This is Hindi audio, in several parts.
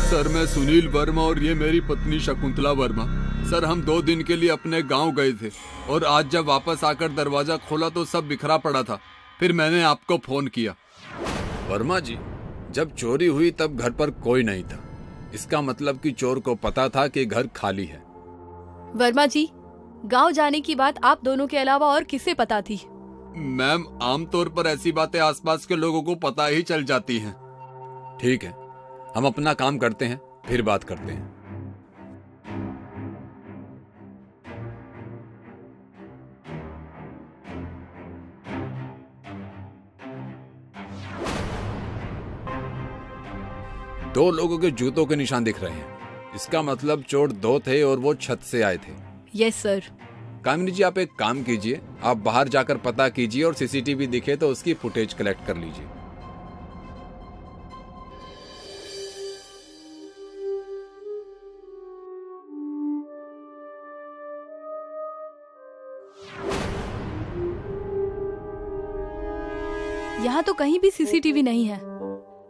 सर मैं सुनील वर्मा और ये मेरी पत्नी शकुंतला वर्मा। सर हम 2 दिन के लिए अपने गांव गए थे और आज जब वापस आकर दरवाजा खोला तो सब बिखरा पड़ा था। फिर मैंने आपको फोन किया। वर्मा जी, जब चोरी हुई तब घर पर कोई नहीं था। इसका मतलब कि चोर को पता था कि घर खाली है। वर्मा जी, गांव जाने की बात आप दोनों के अलावा और किसे पता थी? मैम, आमतौर पर ऐसी बातें आसपास के लोगों को पता ही चल जाती हैं। ठीक है, हम अपना काम करते हैं, फिर बात करते हैं। दो लोगों के जूतों के निशान दिख रहे हैं। इसका मतलब चोर 2 थे और वो छत से आए थे। Yes sir. कामिनी जी, आप एक काम कीजिए, आप बाहर जाकर पता कीजिए और सीसीटीवी दिखे तो उसकी फुटेज कलेक्ट कर लीजिए। यहाँ तो कहीं भी सीसीटीवी नहीं है।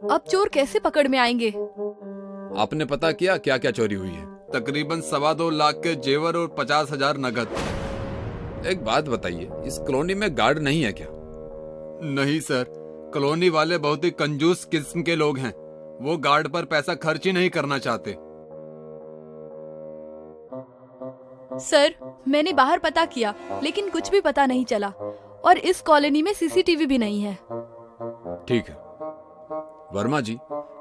अब चोर कैसे पकड़ में आएंगे? आपने पता किया क्या क्या चोरी हुई है? तकरीबन 2.25 लाख के जेवर और 50,000 नगद। एक बात बताइए, इस कॉलोनी में गार्ड नहीं है क्या? नहीं सर, कॉलोनी वाले बहुत ही कंजूस किस्म के लोग हैं। वो गार्ड पर पैसा खर्च ही नहीं करना चाहते। सर, मैंने बाहर पता किया लेकिन कुछ भी पता नहीं चला और इस कॉलोनी में सीसीटीवी भी नहीं है। ठीक है वर्मा जी,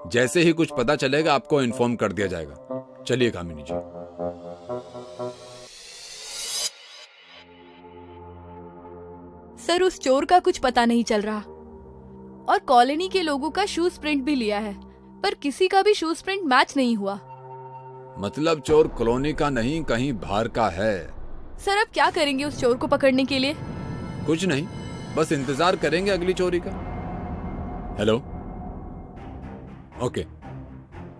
जैसे ही कुछ पता चलेगा आपको इन्फॉर्म कर दिया जाएगा। चलिए कामिनी जी। सर, उस चोर का कुछ पता नहीं चल रहा और कॉलोनी के लोगों का शूज प्रिंट भी लिया है, पर किसी का भी शूज प्रिंट मैच नहीं हुआ। मतलब चोर कॉलोनी का नहीं, कहीं बाहर का है। सर, अब क्या करेंगे उस चोर को पकड़ने के लिए? कुछ नहीं, बस इंतजार करेंगे अगली चोरी का। हेलो, ओके,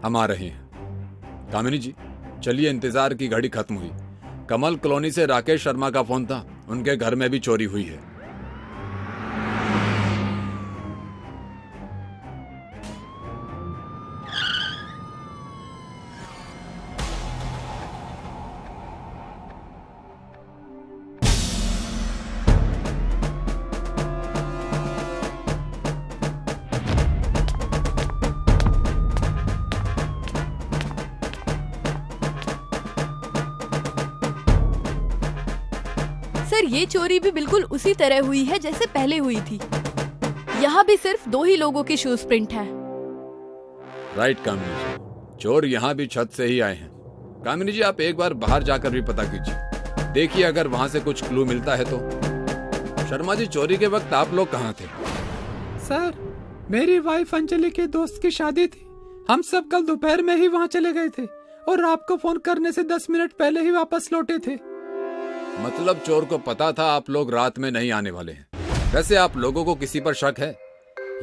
हम आ रहे हैं। कामिनी जी, चलिए, इंतजार की घड़ी खत्म हुई। कमल कॉलोनी से राकेश शर्मा का फोन था, उनके घर में भी चोरी हुई है। सर, ये चोरी भी बिल्कुल उसी तरह हुई है जैसे पहले हुई थी। यहाँ भी सिर्फ 2 ही लोगों के शूज प्रिंट हैं। राइट कामिनी जी, चोर यहाँ भी छत से ही आए हैं। कामिनी जी, आप एक बार बाहर जाकर भी पता कीजिए, देखिए अगर वहाँ से कुछ क्लू मिलता है तो। शर्मा जी, चोरी के वक्त आप लोग कहाँ थे? सर, मेरी वाइफ अंजलि के दोस्त की शादी थी। हम सब कल दोपहर में ही वहाँ चले गए थे और आपको फोन करने से 10 मिनट पहले ही वापस लौटे थे। मतलब चोर को पता था आप लोग रात में नहीं आने वाले हैं। वैसे आप लोगों को किसी पर शक है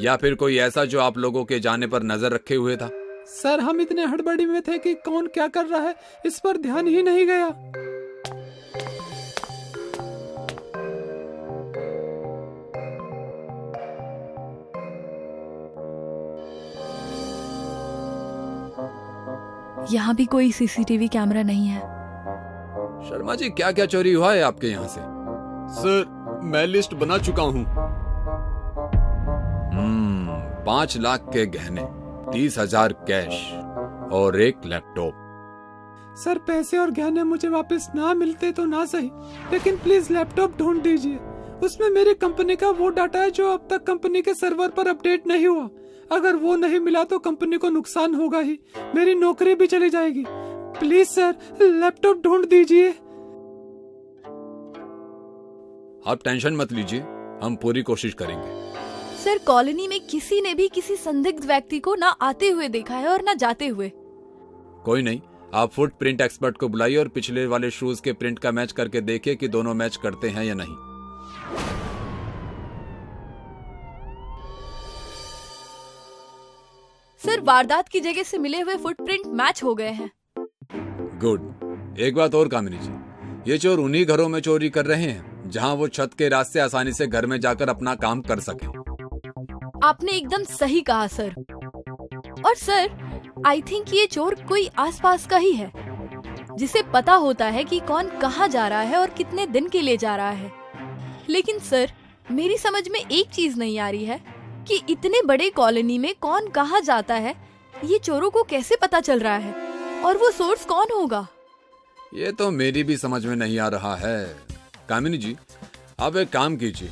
या फिर कोई ऐसा जो आप लोगों के जाने पर नजर रखे हुए था? सर, हम इतने हड़बड़ी में थे कि कौन क्या कर रहा है इस पर ध्यान ही नहीं गया। यहाँ भी कोई सीसीटीवी कैमरा नहीं है। शर्मा जी, क्या क्या चोरी हुआ है आपके यहाँ से? सर, मैं लिस्ट बना चुका हूँ। 5 लाख के गहने, 30,000 कैश और एक लैपटॉप। सर, पैसे और गहने मुझे वापस ना मिलते तो ना सही, लेकिन प्लीज लैपटॉप ढूंढ दीजिए। उसमें मेरी कंपनी का वो डाटा है जो अब तक कंपनी के सर्वर पर अपडेट नहीं हुआ। अगर वो नहीं मिला तो कंपनी को नुकसान होगा ही, मेरी नौकरी भी चली जाएगी। प्लीज सर, लैपटॉप ढूंढ दीजिए। आप टेंशन मत लीजिए, हम पूरी कोशिश करेंगे। सर, कॉलोनी में किसी ने भी किसी संदिग्ध व्यक्ति को ना आते हुए देखा है और ना जाते हुए। कोई नहीं, आप फुट प्रिंट एक्सपर्ट को बुलाइए और पिछले वाले शूज के प्रिंट का मैच करके देखिए कि दोनों मैच करते हैं या नहीं। सर, वारदात की जगह से मिले हुए फुटप्रिंट मैच हो गए हैं। गुड। एक बात और कामिनी जी, ये चोर उन्हीं घरों में चोरी कर रहे हैं जहां वो छत के रास्ते आसानी से घर में जाकर अपना काम कर सके। आपने एकदम सही कहा सर। और सर, आई थिंक ये चोर कोई आसपास का ही है, जिसे पता होता है कि कौन कहाँ जा रहा है और कितने दिन के लिए जा रहा है। लेकिन सर, मेरी समझ में एक चीज नहीं आ रही है कि इतने बड़े कॉलोनी में कौन कहाँ जाता है, ये चोरों को कैसे पता चल रहा है, और वो सोर्स कौन होगा? ये तो मेरी भी समझ में नहीं आ रहा है। कामिनी जी, अब एक काम कीजिए,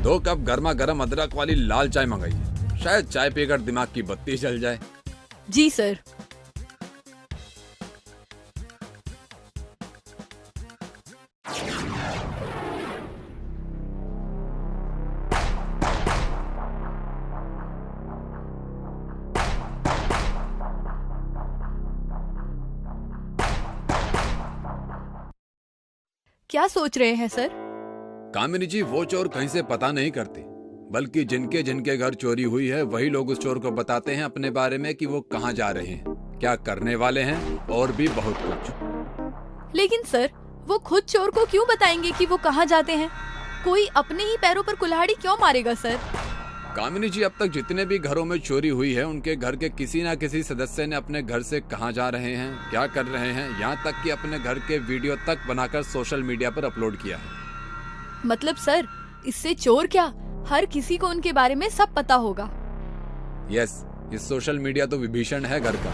2 कप गर्मा गर्म अदरक वाली लाल चाय मंगाइए, शायद चाय पीकर दिमाग की बत्ती जल जाए। जी सर। क्या सोच रहे हैं सर? कामिनी जी, वो चोर कहीं से पता नहीं करते, बल्कि जिनके जिनके घर चोरी हुई है वही लोग उस चोर को बताते हैं अपने बारे में कि वो कहाँ जा रहे हैं, क्या करने वाले हैं, और भी बहुत कुछ। लेकिन सर, वो खुद चोर को क्यों बताएंगे कि वो कहाँ जाते हैं? कोई अपने ही पैरों पर कुल्हाड़ी क्यों मारेगा सर? कामिनी जी, अब तक जितने भी घरों में चोरी हुई है उनके घर के किसी न किसी सदस्य ने अपने घर से कहाँ जा रहे हैं, क्या कर रहे हैं, यहाँ तक कि अपने घर के वीडियो तक बनाकर सोशल मीडिया पर अपलोड किया है। मतलब सर, इससे चोर क्या, हर किसी को उनके बारे में सब पता होगा। यस, इस सोशल मीडिया तो विभीषण है घर का।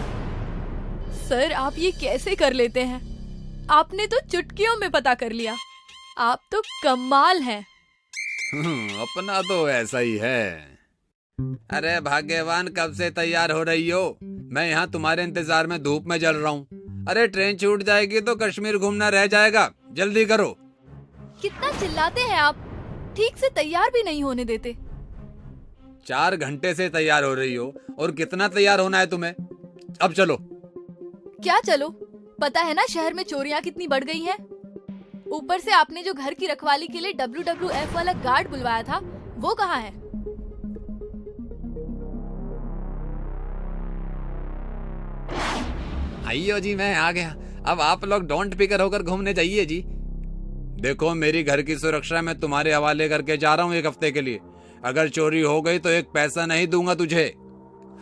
सर, आप ये कैसे कर लेते हैं? आपने तो चुटकियों में पता कर लिया। आप तो कमाल हैं। अपना तो ऐसा ही है। अरे भाग्यवान, कब से तैयार हो रही हो? मैं यहाँ तुम्हारे इंतजार में धूप में जल रहा हूँ। अरे ट्रेन छूट जाएगी तो कश्मीर घूमना रह जाएगा, जल्दी करो। कितना चिल्लाते हैं आप, ठीक से तैयार भी नहीं होने देते। 4 घंटे से तैयार हो रही हो, और कितना तैयार होना है तुम्हें? अब चलो। क्या चलो? पता है ना शहर में चोरियां कितनी बढ़ गई हैं। ऊपर से आपने जो घर की रखवाली के लिए WWF वाला गार्ड बुलवाया था, वो कहाँ है? आइयो जी, मैं आ गया। अब आप लोग डोंट फिकर होकर घूमने जाइए जी। देखो, मेरी घर की सुरक्षा मैं तुम्हारे हवाले करके जा रहा हूँ 1 हफ्ते के लिए। अगर चोरी हो गई तो 1 पैसा नहीं दूंगा तुझे।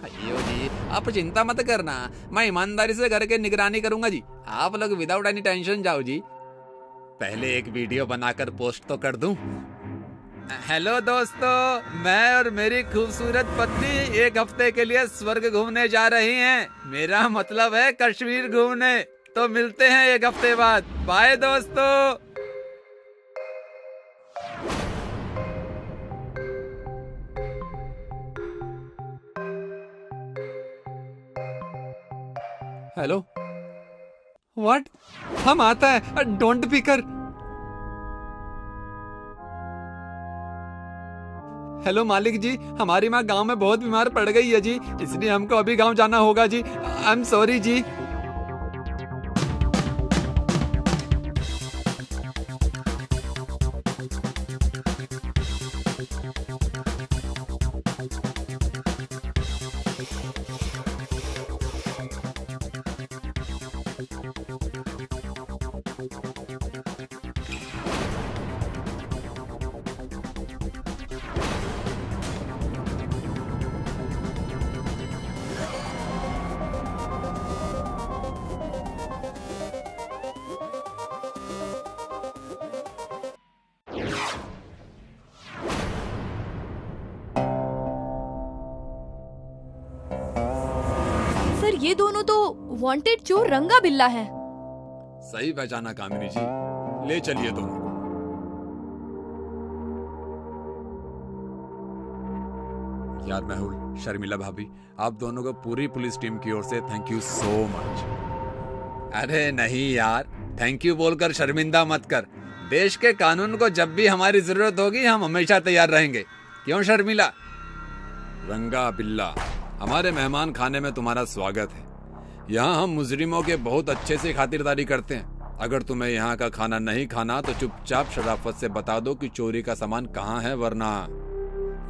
आइयो जी, आप चिंता मत करना, मैं ईमानदारी से घर के निगरानी करूंगा जी। आप लोग विदाउट एनी टेंशन जाओ जी। पहले एक वीडियो बनाकर पोस्ट तो कर दूं। हेलो दोस्तों, मैं और मेरी खूबसूरत पत्नी 1 हफ्ते के लिए स्वर्ग घूमने जा रही हैं। मेरा मतलब है कश्मीर घूमने। तो मिलते हैं 1 हफ्ते बाद। बाय दोस्तों। Hello, what? हम आता है, डोंट फिकर। हेलो मालिक जी, हमारी माँ गांव में बहुत बीमार पड़ गई है जी, इसलिए हमको अभी गांव जाना होगा जी। आई एम सॉरी जी। सर, ये दोनों तो वांटेड चोर रंगा बिल्ला है। सही पहचाना कामिनी जी, ले चलिए दोनों को। यार मेहुल, शर्मिला भाभी, आप दोनों को पूरी पुलिस टीम की ओर से थैंक यू सो मच। अरे नहीं यार, थैंक यू बोलकर शर्मिंदा मत कर। देश के कानून को जब भी हमारी जरूरत होगी हम हमेशा तैयार रहेंगे। क्यों शर्मिला? रंगा बिल्ला, हमारे मेहमान खाने में तुम्हारा स्वागत है। यहाँ हम मुजरिमों के बहुत अच्छे से खातिरदारी करते हैं। अगर तुम्हें यहाँ का खाना नहीं खाना तो चुपचाप शराफत से बता दो कि चोरी का सामान कहाँ है, वरना।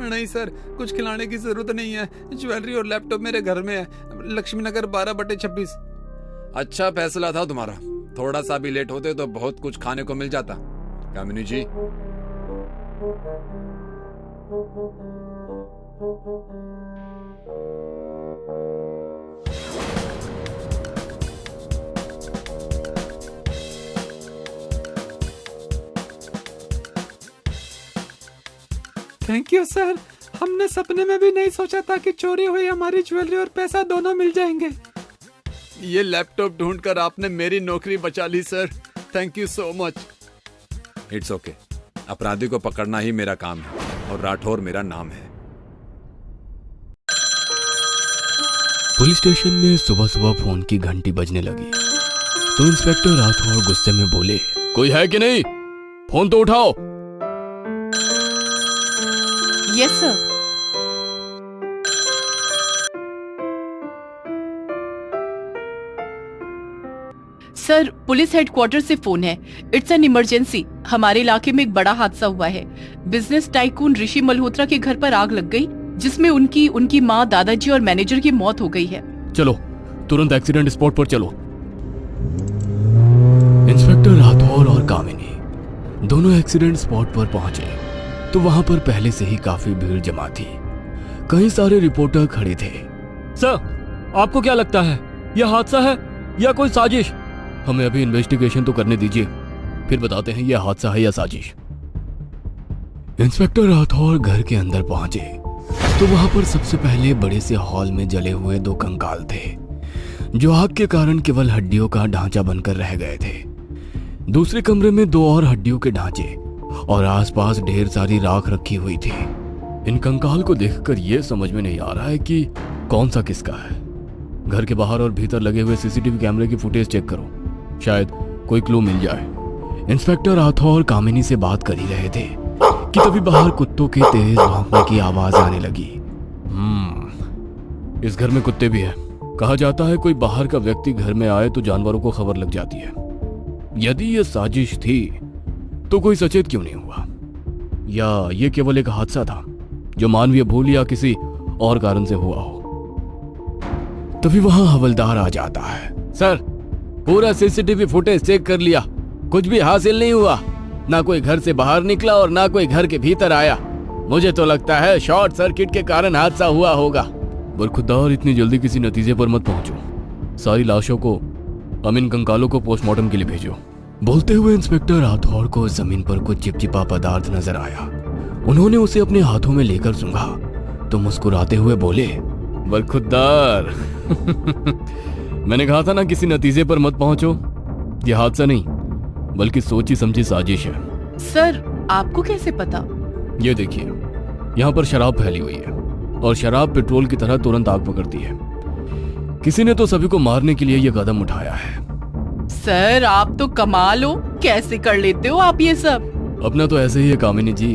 नहीं सर, कुछ खिलाने की जरूरत नहीं है। ज्वेलरी और लैपटॉप मेरे घर में है, लक्ष्मी नगर 12/26। अच्छा फैसला था तुम्हारा। थोड़ा सा भी लेट होते तो बहुत कुछ खाने को मिल जाता। कामिनी जी, थैंक यू सर। हमने सपने में भी नहीं सोचा था कि चोरी हुई हमारी ज्वेलरी और पैसा दोनों मिल जाएंगे। ये लैपटॉप ढूंढकर आपने मेरी नौकरी बचा ली sir. Thank you so much. It's okay. अपराधी को पकड़ना ही मेरा काम है और राठौर मेरा नाम है। पुलिस स्टेशन में सुबह सुबह फोन की घंटी बजने लगी तो इंस्पेक्टर राठौर गुस्से में बोले, कोई है कि नहीं? फोन तो उठाओ। Yes sir. Sir, police headquarter से फोन है। It's an emergency. हमारे इलाके में एक बड़ा हादसा हुआ है। बिजनेस टाइकून ऋषि मल्होत्रा के घर पर आग लग गई, जिसमें उनकी माँ, दादाजी और मैनेजर की मौत हो गई है। चलो तुरंत एक्सीडेंट स्पॉट पर चलो। इंस्पेक्टर राठौर और कामिनी दोनों एक्सीडेंट स्पॉट पर पहुंचे तो वहां पर पहले से ही काफी भीड़ जमा थी। कई सारे रिपोर्टर खड़े थे। सर, आपको क्या लगता है, यह हादसा है या कोई साजिश? हमें अभी इन्वेस्टिगेशन तो करने दीजिए, फिर बताते हैं यह हादसा है या साजिश। इंस्पेक्टर राठौर घर के अंदर पहुंचे तो वहां पर सबसे पहले बड़े से हॉल में जले हुए 2 कंकाल थे जो आग के कारण केवल हड्डियों का ढांचा बनकर रह गए थे। दूसरे कमरे में 2 और हड्डियों के ढांचे और आसपास ढेर सारी राख रखी हुई थी। इन कंकाल को देखकर यह समझ में नहीं आ रहा है कि कौन सा किसका है। घर के बाहर और भीतर लगे हुए सीसीटीवी कैमरे की फुटेज चेक करो, शायद कोई क्लू मिल जाए। इंस्पेक्टर राठौर कामिनी से बात कर ही रहे थे कि तभी बाहर कुत्तों के तेज भौंकने की आवाज आने लगी। इस घर में कुत्ते भी हैं। कहा जाता है कोई बाहर का व्यक्ति घर में आए तो जानवरों को खबर लग जाती है। यदि यह साजिश थी तो कोई सचेत क्यों नहीं हुआ, या ये केवल एक हादसा था जो मानवीय भूल या किसी और कारण से हुआ हो। तभी वहां हवलदार आ जाता है। सर, पूरा सीसीटीवी फुटेज चेक कर लिया, कुछ भी हासिल नहीं हुआ। ना कोई घर से बाहर निकला और ना कोई घर के भीतर आया। मुझे तो लगता है शॉर्ट सर्किट के कारण हादसा हुआ होगा। बरखुरदार, इतनी जल्दी किसी नतीजे पर मत पहुंचो। सारी लाशों को, इन कंकालों को पोस्टमार्टम के लिए भेजो। बोलते हुए इंस्पेक्टर राठौर को जमीन पर कुछ चिपचिपा पदार्थ नजर आया। उन्होंने उसे अपने हाथों में लेकर सूंघा तो मुस्कुराते हुए बोले, बरखुरदार मैंने कहा था ना किसी नतीजे पर मत पहुंचो। यह हादसा नहीं बल्कि सोची समझी साजिश है। सर, आपको कैसे पता? ये देखिए, यहाँ पर शराब फैली हुई है और शराब पेट्रोल की तरह तुरंत आग पकड़ती है। किसी ने तो सभी को मारने के लिए यह कदम उठाया है। सर, आप तो कमाल हो, कैसे कर लेते हो आप ये सब? अपना तो ऐसे ही है कामिनी जी।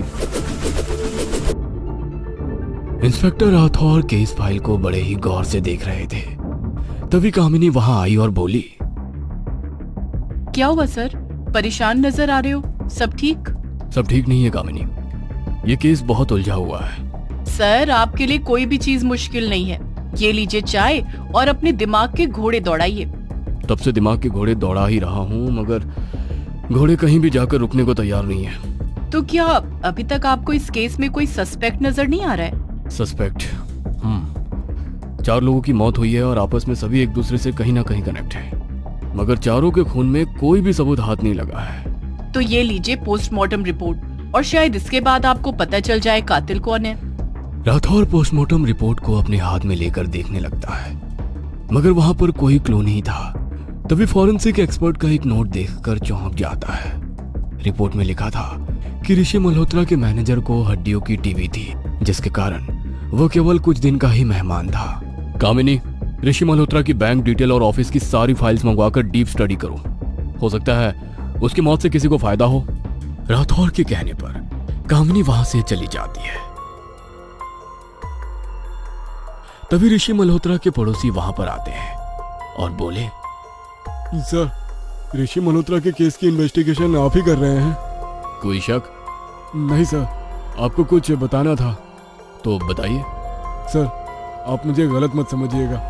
इंस्पेक्टर राठौर केस फाइल को बड़े ही गौर से देख रहे थे। तभी कामिनी वहां आई और बोली, क्या हुआ सर? परेशान नजर आ रहे हो। सब ठीक? सब ठीक नहीं है कामिनी, ये केस बहुत उलझा हुआ है। सर, आपके लिए कोई भी चीज मुश्किल नहीं है। ये लीजिए चाय और अपने दिमाग के घोड़े दौड़ाइए। तब से दिमाग के घोड़े दौड़ा ही रहा हूँ, मगर घोड़े कहीं भी जाकर रुकने को तैयार नहीं है। तो क्या अभी तक आपको इस केस में कोई सस्पेक्ट नजर नहीं आ रहा है? सस्पेक्ट? 4 लोगों की मौत हुई है और आपस में सभी एक दूसरे से कहीं ना कहीं कनेक्ट है, मगर चारों के खून में कोई भी सबूत हाथ नहीं लगा है। तो ये लीजिए पोस्टमार्टम रिपोर्ट और शायद इसके बाद आपको पता चल जाए कातिल कौन है। राठौर पोस्टमार्टम रिपोर्ट को अपने हाथ में लेकर देखने लगता है, मगर वहां पर कोई क्लू नहीं था। तभी फॉरेंसिक एक्सपर्ट का एक नोट देखकर चौंक जाता है। रिपोर्ट में लिखा था कि ऋषि मल्होत्रा के मैनेजर को हड्डियों की टीबी थी, जिसके कारण वो केवल कुछ दिन का ही मेहमान था। कामिनी, ऋषि मल्होत्रा की बैंक डिटेल और ऑफिस की सारी फाइल्स मंगवाकर डीप स्टडी करो। हो सकता है उसकी मौत से किसी को फायदा हो। राठौर के कहने पर कामिनी वहां से चली जाती है। तभी ऋषि मल्होत्रा के पड़ोसी वहां पर आते हैं और बोले, सर, ऋषि मल्होत्रा के केस की इन्वेस्टिगेशन आप ही कर रहे हैं? कोई शक? नहीं सर, आपको कुछ बताना था। तो बताइए। सर, आप मुझे गलत मत समझिएगा,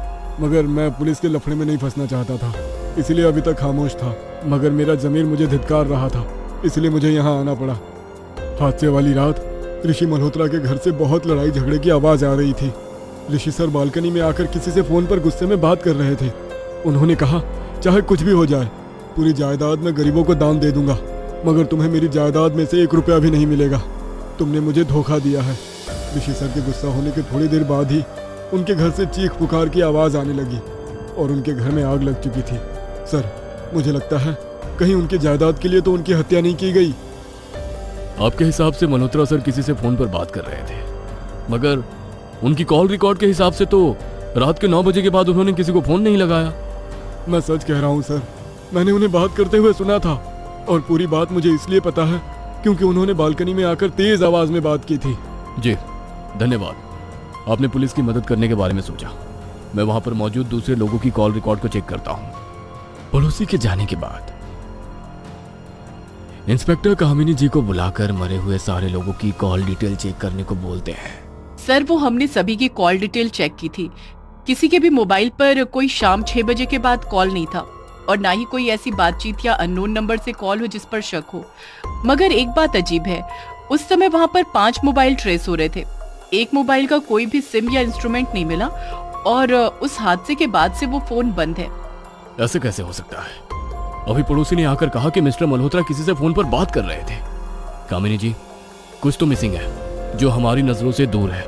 मगर मैं पुलिस के लफड़े में नहीं फंसना चाहता था, इसलिए अभी तक खामोश था। मगर मेरा जमीर मुझे धिक्कार रहा था, इसलिए मुझे यहाँ आना पड़ा। हादसे वाली रात ऋषि मल्होत्रा के घर से बहुत लड़ाई झगड़े की आवाज़ आ रही थी। ऋषि सर बालकनी में आकर किसी से फ़ोन पर गुस्से में बात कर रहे थे। उन्होंने कहा, चाहे कुछ भी हो जाए, पूरी जायदाद में गरीबों को दान दे दूंगा, मगर तुम्हें मेरी जायदाद में से 1 रुपया भी नहीं मिलेगा। तुमने मुझे धोखा दिया है। ऋषि सर के गुस्सा होने के थोड़ी देर बाद ही उनके घर से चीख पुकार की आवाज़ आने लगी और उनके घर में आग लग चुकी थी। सर, मुझे लगता है कहीं उनकी जायदाद के लिए तो उनकी हत्या नहीं की गई। आपके हिसाब से मल्होत्रा सर किसी से फोन पर बात कर रहे थे, मगर उनकी कॉल रिकॉर्ड के हिसाब से तो रात के 9 बजे के बाद उन्होंने किसी को फोन नहीं लगाया। मैं सच कह रहा हूँ सर, मैंने उन्हें बात करते हुए सुना था और पूरी बात मुझे इसलिए पता है क्योंकि उन्होंने बालकनी में आकर तेज आवाज में बात की थी। जी धन्यवाद, आपने पुलिस की मदद करने के बारे में सोचा। मैं वहां पर मौजूद दूसरे लोगों की कॉल रिकॉर्ड को चेक करता हूं। पड़ोसी के जाने के बाद इंस्पेक्टर कामिनी जी को बुलाकर मरे हुए सारे लोगों की कॉल डिटेल चेक करने को बोलते हैं। सर, वो हमने सभी की कॉल डिटेल चेक की थी। किसी के भी मोबाइल पर कोई शाम 6 बजे के बाद कॉल नहीं था और ना ही कोई ऐसी बातचीत या अननोन नंबर से कॉल हो जिस पर शक हो। मगर एक बात अजीब है, उस समय वहां पर 5 मोबाइल ट्रेस हो रहे थे। एक मोबाइल का कोई भी सिम या इंस्ट्रूमेंट नहीं मिला और उस हादसे के बाद से वो फोन बंद है। ऐसे कैसे हो सकता है? अभी पड़ोसी ने आकर कहा कि मिस्टर मल्होत्रा किसी से फोन पर बात कर रहे थे। कामिनी जी, कुछ तो मिसिंग है जो हमारी नजरों से दूर है।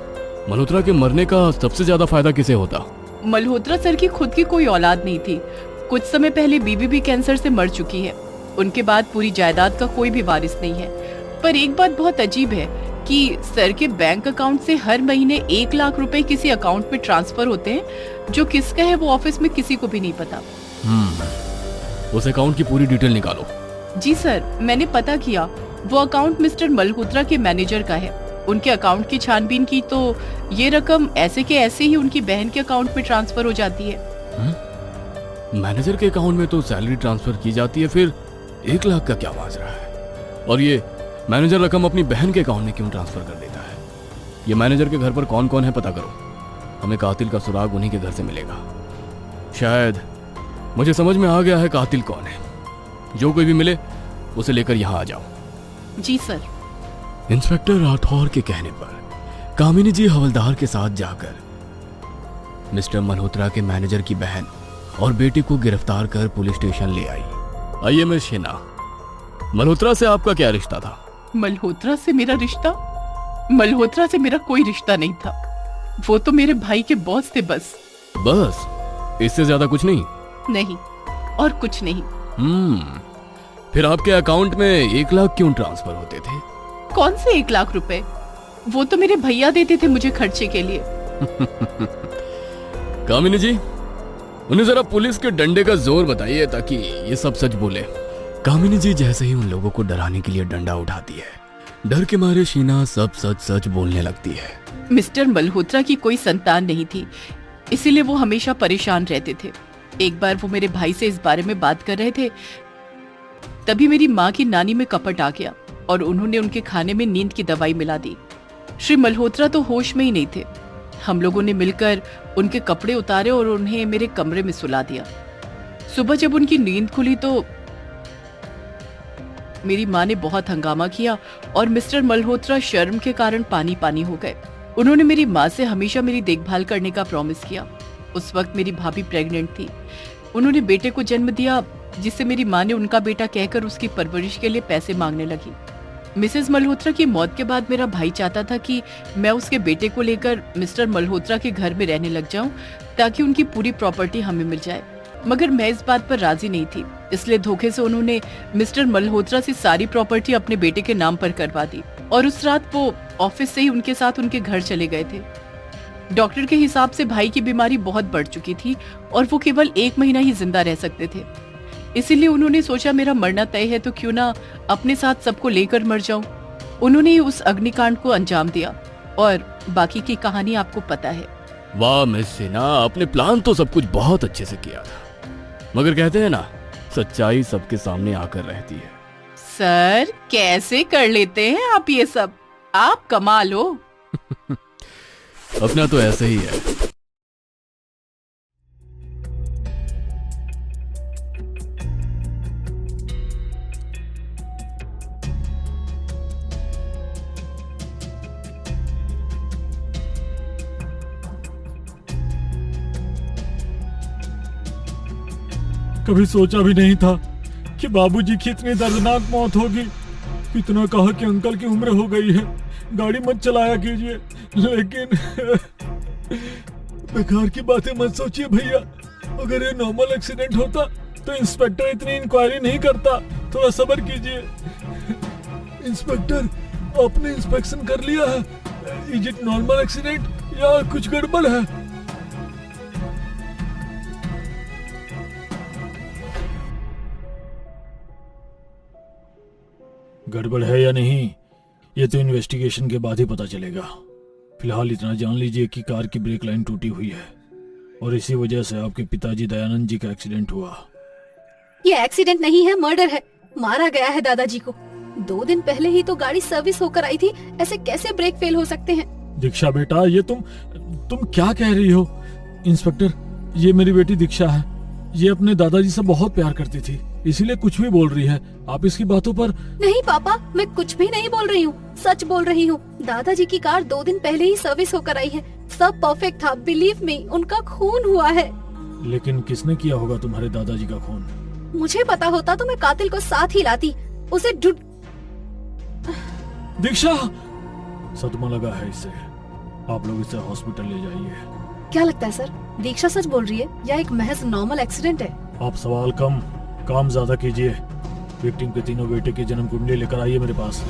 मल्होत्रा के मरने का सबसे ज्यादा फायदा किसे होता? मल्होत्रा सर की खुद की कोई औलाद नहीं थी। कुछ समय पहले बीवी भी कैंसर से मर चुकी है। उनके बाद पूरी जायदाद का कोई भी वारिस नहीं है। पर एक बात बहुत अजीब है कि सर के बैंक अकाउंट से हर महीने 1 लाख रुपए किसी अकाउंट में ट्रांसफर होते हैं जो किसका है वो ऑफिस में किसी को भी नहीं पता। उस अकाउंट की पूरी डिटेल निकालो। जी सर, मैंने पता किया। वो अकाउंट मिस्टर मल्होत्रा के मैनेजर का है। उनके अकाउंट की छानबीन की तो ये रकम ऐसे के ऐसे ही उनकी बहन के अकाउंट में ट्रांसफर हो जाती है। मैनेजर के अकाउंट में तो सैलरी ट्रांसफर की जाती है, फिर 1 लाख का क्या माजरा है? और ये मैनेजर रकम अपनी बहन के अकाउंट में क्यों ट्रांसफर कर देता है? ये मैनेजर के घर पर कौन कौन है पता करो। हमें कातिल का सुराग उन्हीं के घर से मिलेगा। शायद मुझे समझ में आ गया है कातिल कौन है। जो कोई भी मिले उसे लेकर यहाँ आ जाओ। जी सर। इंस्पेक्टर राठौर के कहने पर कामिनी जी हवलदार के साथ जाकर मिस्टर मल्होत्रा के मैनेजर की बहन और बेटे को गिरफ्तार कर पुलिस स्टेशन ले आई। आइए मिस शेना, मल्होत्रा से आपका क्या रिश्ता था? मल्होत्रा से मेरा रिश्ता? मल्होत्रा से मेरा कोई रिश्ता नहीं था। वो तो मेरे भाई के बॉस थे बस। बस? इससे ज्यादा कुछ नहीं? नहीं, और कुछ नहीं। फिर आपके अकाउंट में 1 लाख क्यों ट्रांसफर होते थे? कौन से 1 लाख रुपए? वो तो मेरे भैया देते थे मुझे खर्चे के लिए। कामिनी जी, उन्हें जरा पुलिस के डंडे का जोर बताइए ताकि ये सब सच बोले। कामिनी जी जैसे ही उन लोगों को डराने के लिए डंडा उठाती है, डर के मारे शीना सब सच सच बोलने लगती है। मिस्टर मल्होत्रा की कोई संतान नहीं थी, इसीलिए वो हमेशा परेशान रहते थे। एक बार वो मेरे भाई से इस बारे में बात कर रहे थे, तभी मेरी माँ की नानी में कपट आ गया और उन्होंने उनके खाने में नींद की दवाई मिला दी। श्री मल्होत्रा तो होश में ही नहीं थे। हम लोगों ने मिलकर उनके कपड़े उतारे और उन्हें मेरे कमरे में सुला दिया। सुबह जब उनकी नींद खुली तो मेरी माँ ने बहुत हंगामा किया और मिस्टर मल्होत्रा शर्म के कारण पानी पानी हो गए। उन्होंने मेरी माँ से हमेशा मेरी देखभाल करने का प्रॉमिस किया। उस वक्त मेरी भाभी प्रेग्नेंट थी। उन्होंने बेटे को जन्म दिया, जिससे मेरी माँ ने उनका बेटा कहकर उसकी परवरिश के लिए पैसे मांगने लगी। मिसेस मल्होत्रा की मौत के बाद मेरा भाई चाहता था कि मैं उसके बेटे को लेकर मिस्टर मल्होत्रा के घर में रहने लग जाऊं ताकि उनकी पूरी प्रॉपर्टी हमें मिल जाए, मगर मैं इस बात पर राजी नहीं थी। इसलिए धोखे से उन्होंने मिस्टर मल्होत्रा से सारी प्रॉपर्टी अपने बेटे के नाम पर करवा दी और उस रात वो ऑफिस से ही उनके साथ उनके घर चले गए थे। डॉक्टर के हिसाब से भाई की बीमारी बहुत बढ़ चुकी थी और वो केवल 1 महीना ही जिंदा रह सकते थे। इसीलिए उन्होंने सोचा मेरा मरना तय है तो क्यों ना अपने साथ सबको लेकर मर जाऊं। उन्होंने ही उस अग्निकांड को अंजाम दिया और बाकी की कहानी आपको पता है। वाह मिस सिन्हा, आपने प्लान तो सब कुछ बहुत अच्छे से किया था, मगर कहते हैं ना, सच्चाई सबके सामने आकर रहती है। सर, कैसे कर लेते हैं आप ये सब? आप कमाल हो। अपना तो ऐसे ही है। कभी सोचा भी नहीं था कि बाबूजी की इतनी दर्दनाक मौत होगी। इतना कहा कि अंकल की उम्र हो गई है, गाड़ी मत चलाया कीजिए, लेकिन बेकार की बातें मत सोचिए भैया। अगर ये नॉर्मल एक्सीडेंट होता तो इंस्पेक्टर इतनी इंक्वायरी नहीं करता। थोड़ा सब्र कीजिए। इंस्पेक्टर, आपने इंस्पेक्शन कर लिया है? इज इट नॉर्मल एक्सीडेंट या कुछ गड़बड़ है? गड़बड़ है या नहीं, ये तो इन्वेस्टिगेशन के बाद ही पता चलेगा। फिलहाल इतना जान लीजिए कि कार की ब्रेक लाइन टूटी हुई है और इसी वजह से आपके पिताजी दयानंद जी का एक्सीडेंट हुआ। ये एक्सीडेंट नहीं है, मर्डर है। मारा गया है दादाजी को। 2 दिन पहले ही तो गाड़ी सर्विस होकर आई थी, ऐसे कैसे ब्रेक फेल हो सकते हैं? दीक्षा बेटा, ये तुम क्या कह रही हो? इंस्पेक्टर, ये मेरी बेटी दीक्षा है। ये अपने दादाजी से बहुत प्यार करती थी, इसीलिए कुछ भी बोल रही है। आप इसकी बातों पर। नहीं पापा, मैं कुछ भी नहीं बोल रही हूँ, सच बोल रही हूँ। दादाजी की कार 2 दिन पहले ही सर्विस होकर आई है। सब परफेक्ट था, बिलीव मी। उनका खून हुआ है। लेकिन किसने किया होगा तुम्हारे दादाजी का खून? मुझे पता होता तो मैं कातिल को साथ ही लाती। उसे दीक्षा, सदमा लगा है इसे। आप लोग इसे हॉस्पिटल ले जाइए। क्या लगता है सर, दीक्षा सच बोल रही है या एक महज नॉर्मल एक्सीडेंट है? आप सवाल कम, काम ज्यादा कीजिए। विक्टिम के तीनों बेटे की जन्म कुंडली लेकर आइए मेरे पास।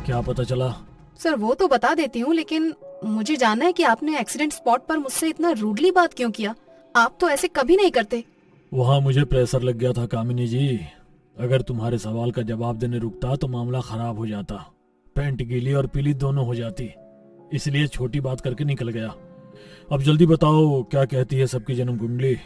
क्या पता चला? सर वो तो बता देती हूँ, लेकिन मुझे जानना है कि आपने एक्सीडेंट स्पॉट पर मुझसे इतना रूडली बात क्यों किया? आप तो ऐसे कभी नहीं करते। वहाँ मुझे प्रेशर लग गया था कामिनी जी। अगर तुम्हारे सवाल का जवाब देने रुकता तो मामला खराब हो जाता। पैंट गीली और पीली दोनों हो जाती, इसलिए छोटी बात करके निकल गया। अब जल्दी बताओ, क्या कहती है सबकी जन्म कुंडली?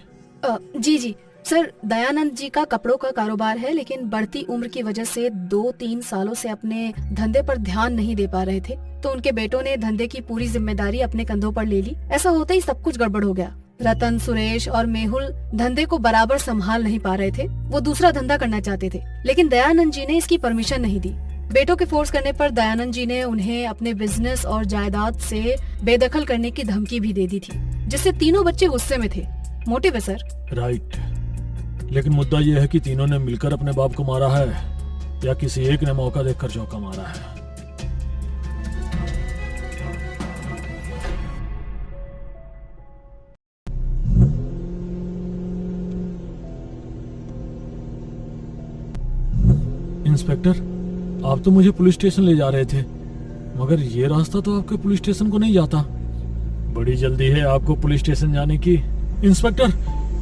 जी सर, दयानंद जी का कपड़ों का कारोबार है, लेकिन बढ़ती उम्र की वजह से 2-3 सालों से अपने धंधे पर ध्यान नहीं दे पा रहे थे, तो उनके बेटों ने धंधे की पूरी जिम्मेदारी अपने कंधों पर ले ली। ऐसा होते ही सब कुछ गड़बड़ हो गया। रतन, सुरेश और मेहुल धंधे को बराबर संभाल नहीं पा रहे थे। वो दूसरा धंधा करना चाहते थे, लेकिन दयानंद जी ने इसकी परमिशन नहीं दी। बेटों के फोर्स करने पर दयानंद जी ने उन्हें अपने बिजनेस और जायदाद से बेदखल करने की धमकी भी दे दी थी, जिससे तीनों बच्चे गुस्से में थे। मोटिव है सर। राइट, लेकिन मुद्दा यह है कि तीनों ने मिलकर अपने बाप को मारा है या किसी एक ने मौका देखकर चौका मारा है। इंस्पेक्टर, आप तो मुझे पुलिस स्टेशन ले जा रहे थे, मगर ये रास्ता तो आपके पुलिस स्टेशन को नहीं जाता। बड़ी जल्दी है आपको पुलिस स्टेशन जाने की। इंस्पेक्टर,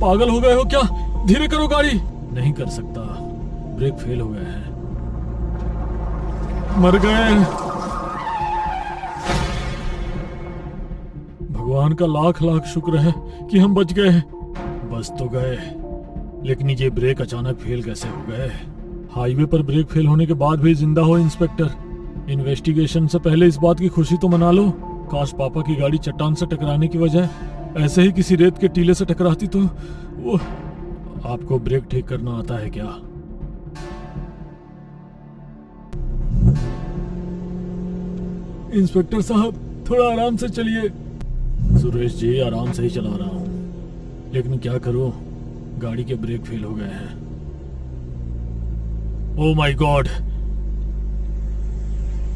पागल हो गए हो क्या? धीरे करो गाड़ी। नहीं कर सकता, ब्रेक फेल हो गए हैं। मर गए। भगवान का लाख लाख शुक्र है कि हम बच गए। बच तो गए, लेकिन ये ब्रेक अचानक फेल कैसे हो गए? हाईवे पर ब्रेक फेल होने के बाद भी जिंदा हो इंस्पेक्टर। इन्वेस्टिगेशन से पहले इस बात की खुशी तो मना लो। काश पापा की गाड़ी चट्टान से टकराने की वजह ऐसे ही किसी रेत के टीले से टकराती तो वो। आपको ब्रेक ठीक करना आता है क्या? इंस्पेक्टर साहब, थोड़ा आराम से चलिए। सुरेश जी, आराम से ही चला रहा हूँ, लेकिन क्या करूं, गाड़ी के ब्रेक फेल हो गए हैं। ओह माय गॉड,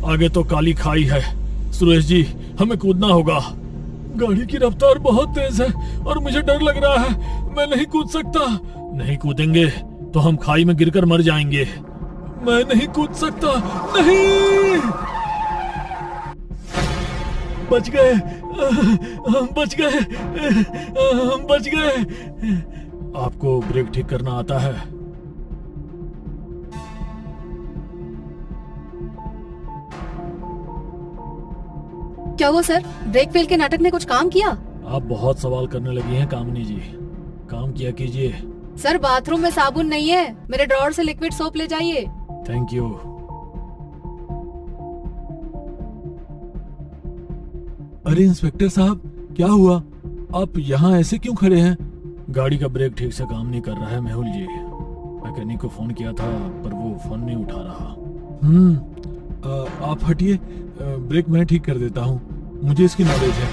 आगे तो काली खाई है। सुरेश जी, हमें कूदना होगा। गाड़ी की रफ्तार बहुत तेज है और मुझे डर लग रहा है। मैं नहीं कूद सकता। नहीं कूदेंगे तो हम खाई में गिरकर मर जाएंगे। मैं नहीं कूद सकता। नहीं। बच गए, हम बच गए, हम बच गए। आपको ब्रेक ठीक करना आता है? क्या हुआ सर, ब्रेक फेल के नाटक ने कुछ काम किया? आप बहुत सवाल करने लगी हैं कामिनी जी, काम किया कीजिए। सर, बाथरूम में साबुन नहीं है, मेरे ड्रॉअर से लिक्विड सोप ले जाइए। Thank you. अरे इंस्पेक्टर साहब, क्या हुआ? आप यहाँ ऐसे क्यों खड़े हैं? गाड़ी का ब्रेक ठीक से काम नहीं कर रहा है मेहुल जी। मैकेनिक को फोन किया था पर वो फोन नहीं उठा रहा। आप हटिए, ब्रेक मैं ठीक कर देता हूँ। मुझे इसकी नॉलेज है।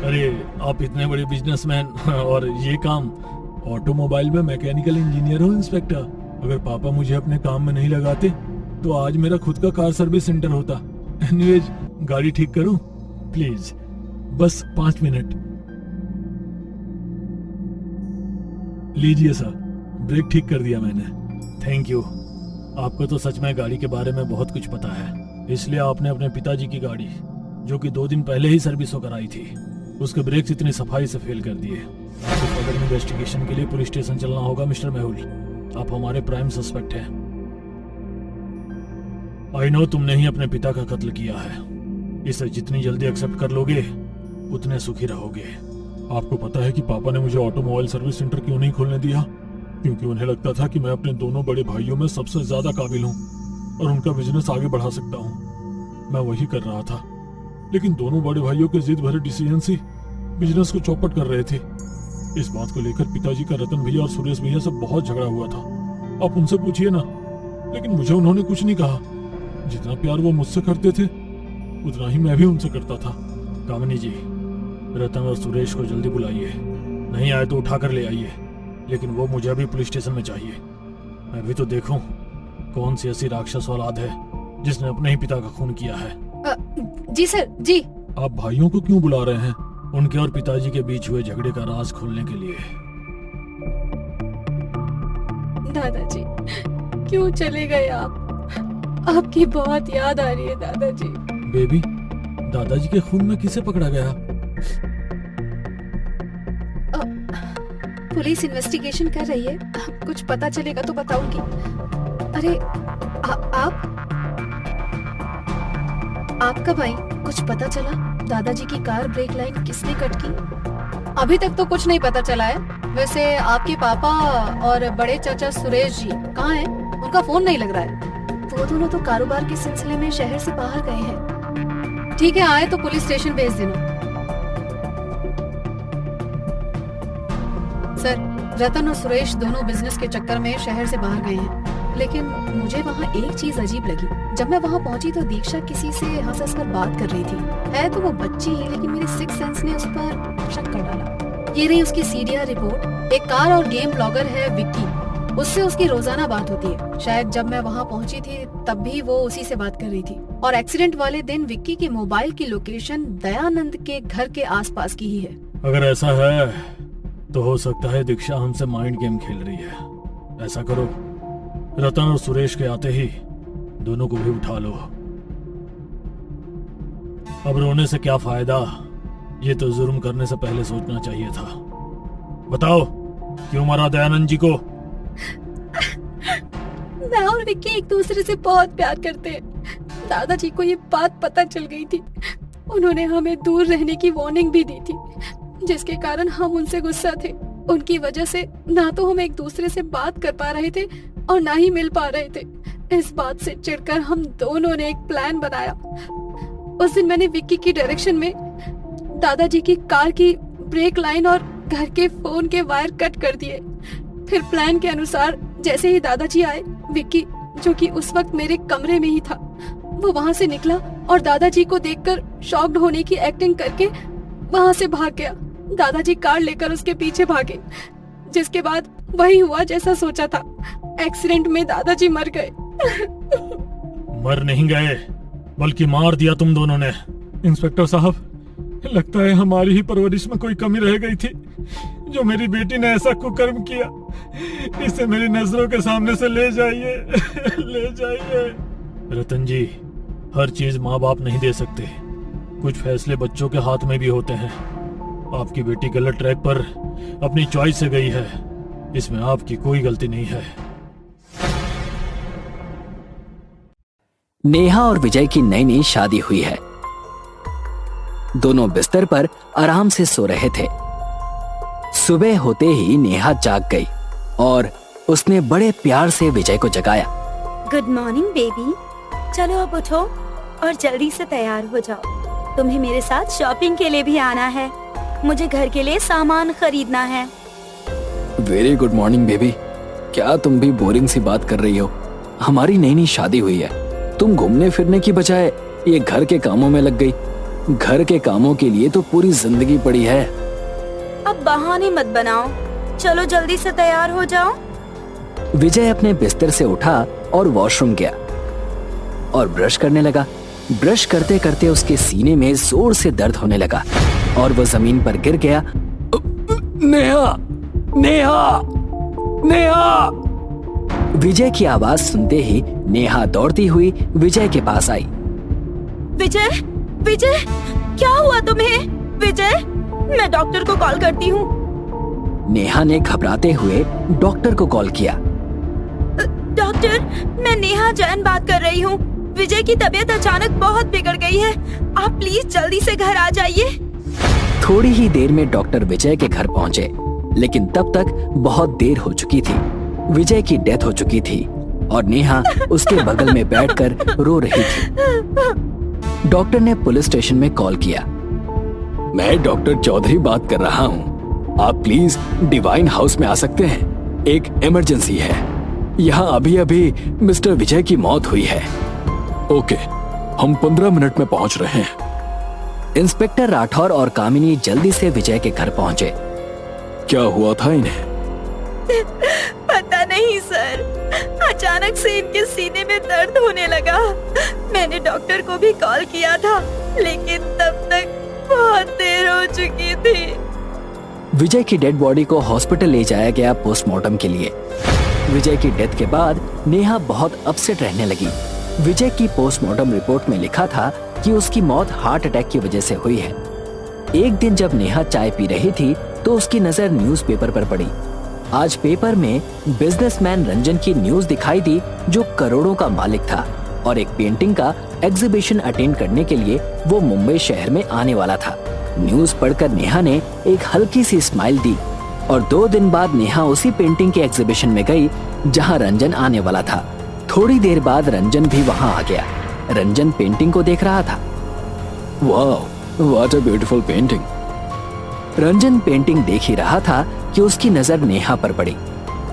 अरे आप इतने बड़े बिजनेसमैन और ये काम, ऑटोमोबाइल में मैकेनिकल इंजीनियर हो इंस्पेक्टर। अगर पापा मुझे अपने काम में नहीं लगाते तो आज मेरा खुद का कार सर्विस सेंटर होता। एनीवेज, गाड़ी ठीक करूं प्लीज, बस 5 मिनट। लीजिए सर, ब्रेक ठीक कर दिया मैंने। Thank you. आपको तो सच में गाड़ी के बारे में बहुत कुछ पता है, इसलिए आपने अपने पिताजी की गाड़ी, जो कि 2 दिन पहले ही सर्विस हो कराई थी, उसके ब्रेक्स इतनी सफाई से फेल कर दिए। आपको फर्दर इन्वेस्टिगेशन के लिए पुलिस स्टेशन चलना होगा मिस्टर मेहुल। आप हमारे प्राइम सस्पेक्ट हैं। आई नो तुमने ही अपने पिता का कत्ल किया है। इसे जितनी जल्दी एक्सेप्ट कर लोगे उतने सुखी रहोगे। आपको पता है कि पापा ने मुझे ऑटोमोबाइल सर्विस सेंटर क्यों नहीं खोलने दिया? क्योंकि उन्हें लगता था कि मैं अपने दोनों बड़े भाइयों में सबसे ज्यादा काबिल हूँ और उनका बिजनेस आगे बढ़ा सकता हूँ। मैं वही कर रहा था, लेकिन दोनों बड़े भाइयों के जिद भरे डिसीजन से बिजनेस को चौपट कर रहे थे। इस बात को लेकर पिताजी का रतन भैया और सुरेश भैया से बहुत झगड़ा हुआ था। आप उनसे पूछिए ना, लेकिन मुझे उन्होंने कुछ नहीं कहा। जितना प्यार वो मुझसे करते थे उतना ही मैं भी उनसे करता था। कामिनी जी, रतन और सुरेश को जल्दी बुलाइए, नहीं आए तो उठा कर ले आइए, लेकिन वो मुझे अभी पुलिस स्टेशन में चाहिए। मैं भी तो देखूं कौन सी ऐसी राक्षस औलाद है जिसने अपने ही पिता का खून किया है। जी सर, जी। आप भाइयों को क्यों बुला रहे हैं? उनके और पिताजी के बीच हुए झगड़े का राज खोलने के लिए। दादाजी, क्यों चले गए आप? आपकी बहुत याद आ रही है दादाजी। बेबी, दादाजी के खून में किसे पकड़ा गया? पुलिस इन्वेस्टिगेशन कर रही है, कुछ पता चलेगा तो बताऊंगी। अरे आप कब आई? कुछ पता चला? दादाजी की कार ब्रेक लाइन किसने कट की? अभी तक तो कुछ नहीं पता चला है। वैसे आपके पापा और बड़े चाचा सुरेश जी कहाँ हैं? उनका फोन नहीं लग रहा है। वो दोनों तो कारोबार के सिलसिले में शहर से बाहर गए हैं। ठीक है, आए तो पुलिस स्टेशन भेज देना। सर, रतन और सुरेश दोनों बिजनेस के चक्कर में शहर से बाहर गए हैं, लेकिन मुझे वहाँ एक चीज अजीब लगी। जब मैं वहाँ पहुँची तो दीक्षा किसी से हंस कर बात कर रही थी। है तो वो बच्ची ही, लेकिन मेरी सिक्स सेंस ने उस पर शक कर डाला। ये रही उसकी सीडीआर रिपोर्ट। एक कार और गेम ब्लॉगर है विक्की, उससे उसकी रोजाना बात होती है। शायद जब मैं वहाँ पहुँची थी तब भी वो उसी से बात कर रही थी। और एक्सीडेंट वाले दिन विक्की की मोबाइल की लोकेशन दयानंद के घर के आसपास की ही है। अगर ऐसा है तो हो सकता है दीक्षा हमसे माइंड गेम खेल रही है। ऐसा करो, रतन और सुरेश के आते ही दोनों को भी उठा लो। अब रोने से क्या फायदा? ये तो जुर्म करने से पहले सोचना चाहिए था। बताओ, क्यों मारा दयानंद जी को? मैं और विक्की एक दूसरे से बहुत प्यार करते हैं। दादाजी को ये बात पता चल गई थी। उन्होंने हमें दूर रहने की वार्निंग भी दी थी, जिसके कारण हम उनसे गुस्सा थे। उनकी वजह से ना तो हम एक दूसरे से बात कर पा रहे थे और ना ही मिल पा रहे थे। इस बात से चिढ़कर हम दोनों ने एक प्लान बनाया। उस दिन मैंने विक्की की डायरेक्शन में दादाजी की कार की ब्रेक लाइन और घर के फोन के वायर कट कर दिए। फिर प्लान के अनुसार जैसे ही दादाजी आए, विक्की, जो कि उस वक्त मेरे कमरे में ही था, वो वहाँ से निकला और दादाजी को देखकर शॉक्ड होने की एक्टिंग करके वहाँ से भाग गया। दादाजी कार लेकर उसके पीछे भागे, जिसके बाद वही हुआ जैसा सोचा था। एक्सीडेंट में दादाजी मर गए। मर नहीं गए, बल्कि मार दिया तुम दोनों ने। इंस्पेक्टर साहब, लगता है हमारी ही परवरिश में कोई कमी रह गई थी, जो मेरी बेटी ने ऐसा कुकर्म किया। इसे मेरी नजरों के सामने से ले जाइए, ले जाइए। रतन जी, हर चीज माँ बाप नहीं दे सकते। कुछ फैसले बच्चों के हाथ में भी होते हैं। आपकी बेटी गलत ट्रैक पर अपनी चॉइस से गई है, इसमें आपकी कोई गलती नहीं है। नेहा और विजय की नई नई शादी हुई है। दोनों बिस्तर पर आराम से सो रहे थे। सुबह होते ही नेहा जाग गई और उसने बड़े प्यार से विजय को जगाया। गुड मॉर्निंग बेबी, चलो अब उठो और जल्दी से तैयार हो जाओ। तुम्हें मेरे साथ शॉपिंग के लिए भी आना है। मुझे घर के लिए सामान खरीदना है। Very good morning baby. क्या तुम भी बोरिंग सी बात कर रही हो? हमारी नई नई शादी हुई है, तुम घूमने फिरने की बजाय ये घर के कामों में लग गई। घर के कामों के लिए तो पूरी जिंदगी पड़ी है। अब बहाने मत बनाओ, चलो जल्दी से तैयार हो जाओ। विजय अपने बिस्तर से उठा और वॉशरूम गया और ब्रश करने लगा। ब्रश करते करते उसके सीने में जोर से दर्द होने लगा और वो जमीन पर गिर गया। नेहा, नेहा, नेहा! विजय की आवाज सुनते ही नेहा दौड़ती हुई विजय के पास आई। विजय, विजय, क्या हुआ तुम्हें? विजय, मैं डॉक्टर को कॉल करती हूँ। नेहा ने घबराते हुए डॉक्टर को कॉल किया। डॉक्टर, मैं नेहा जैन बात कर रही हूँ। विजय की तबीयत अचानक बहुत बिगड़ गई है, आप प्लीज जल्दी से घर आ जाइए। थोड़ी ही देर में डॉक्टर विजय के घर पहुंचे, लेकिन तब तक बहुत देर हो चुकी थी। विजय की डेथ हो चुकी थी और नेहा उसके बगल में बैठकर रो रही थी। डॉक्टर ने पुलिस स्टेशन में कॉल किया। मैं डॉक्टर चौधरी बात कर रहा हूँ, आप प्लीज डिवाइन हाउस में आ सकते हैं? एक इमरजेंसी है, यहाँ अभी अभी मिस्टर विजय की मौत हुई है। ओके, हम 15 मिनट में पहुंच रहे हैं। इंस्पेक्टर राठौर और कामिनी जल्दी से विजय के घर पहुंचे। क्या हुआ था इन्हें? पता नहीं सर, अचानक से इनके सीने में दर्द होने लगा। मैंने डॉक्टर को भी कॉल किया था, लेकिन तब तक बहुत देर हो चुकी थी। विजय की डेड बॉडी को हॉस्पिटल ले जाया गया पोस्टमार्टम के लिए। विजय की डेथ के बाद नेहा बहुत अपसेट रहने लगी। विजय की पोस्टमार्टम रिपोर्ट में लिखा था कि उसकी मौत हार्ट अटैक की वजह से हुई है। एक दिन जब नेहा चाय पी रही थी तो उसकी नजर न्यूज़पेपर पर पड़ी। आज पेपर में बिजनेसमैन रंजन की न्यूज दिखाई दी, जो करोड़ों का मालिक था और एक पेंटिंग का एग्जीबिशन अटेंड करने के लिए वो मुंबई शहर में आने वाला था। न्यूज पढ़कर नेहा ने एक हल्की सी स्माइल दी और 2 दिन बाद नेहा उसी पेंटिंग के एग्जीबिशन में गई जहां रंजन आने वाला था। थोड़ी देर बाद रंजन भी वहां आ गया। रंजन पेंटिंग को देख रहा था। वाह, what a beautiful painting. Ranjan painting देख ही रहा था कि उसकी नजर नेहा पर पड़ी।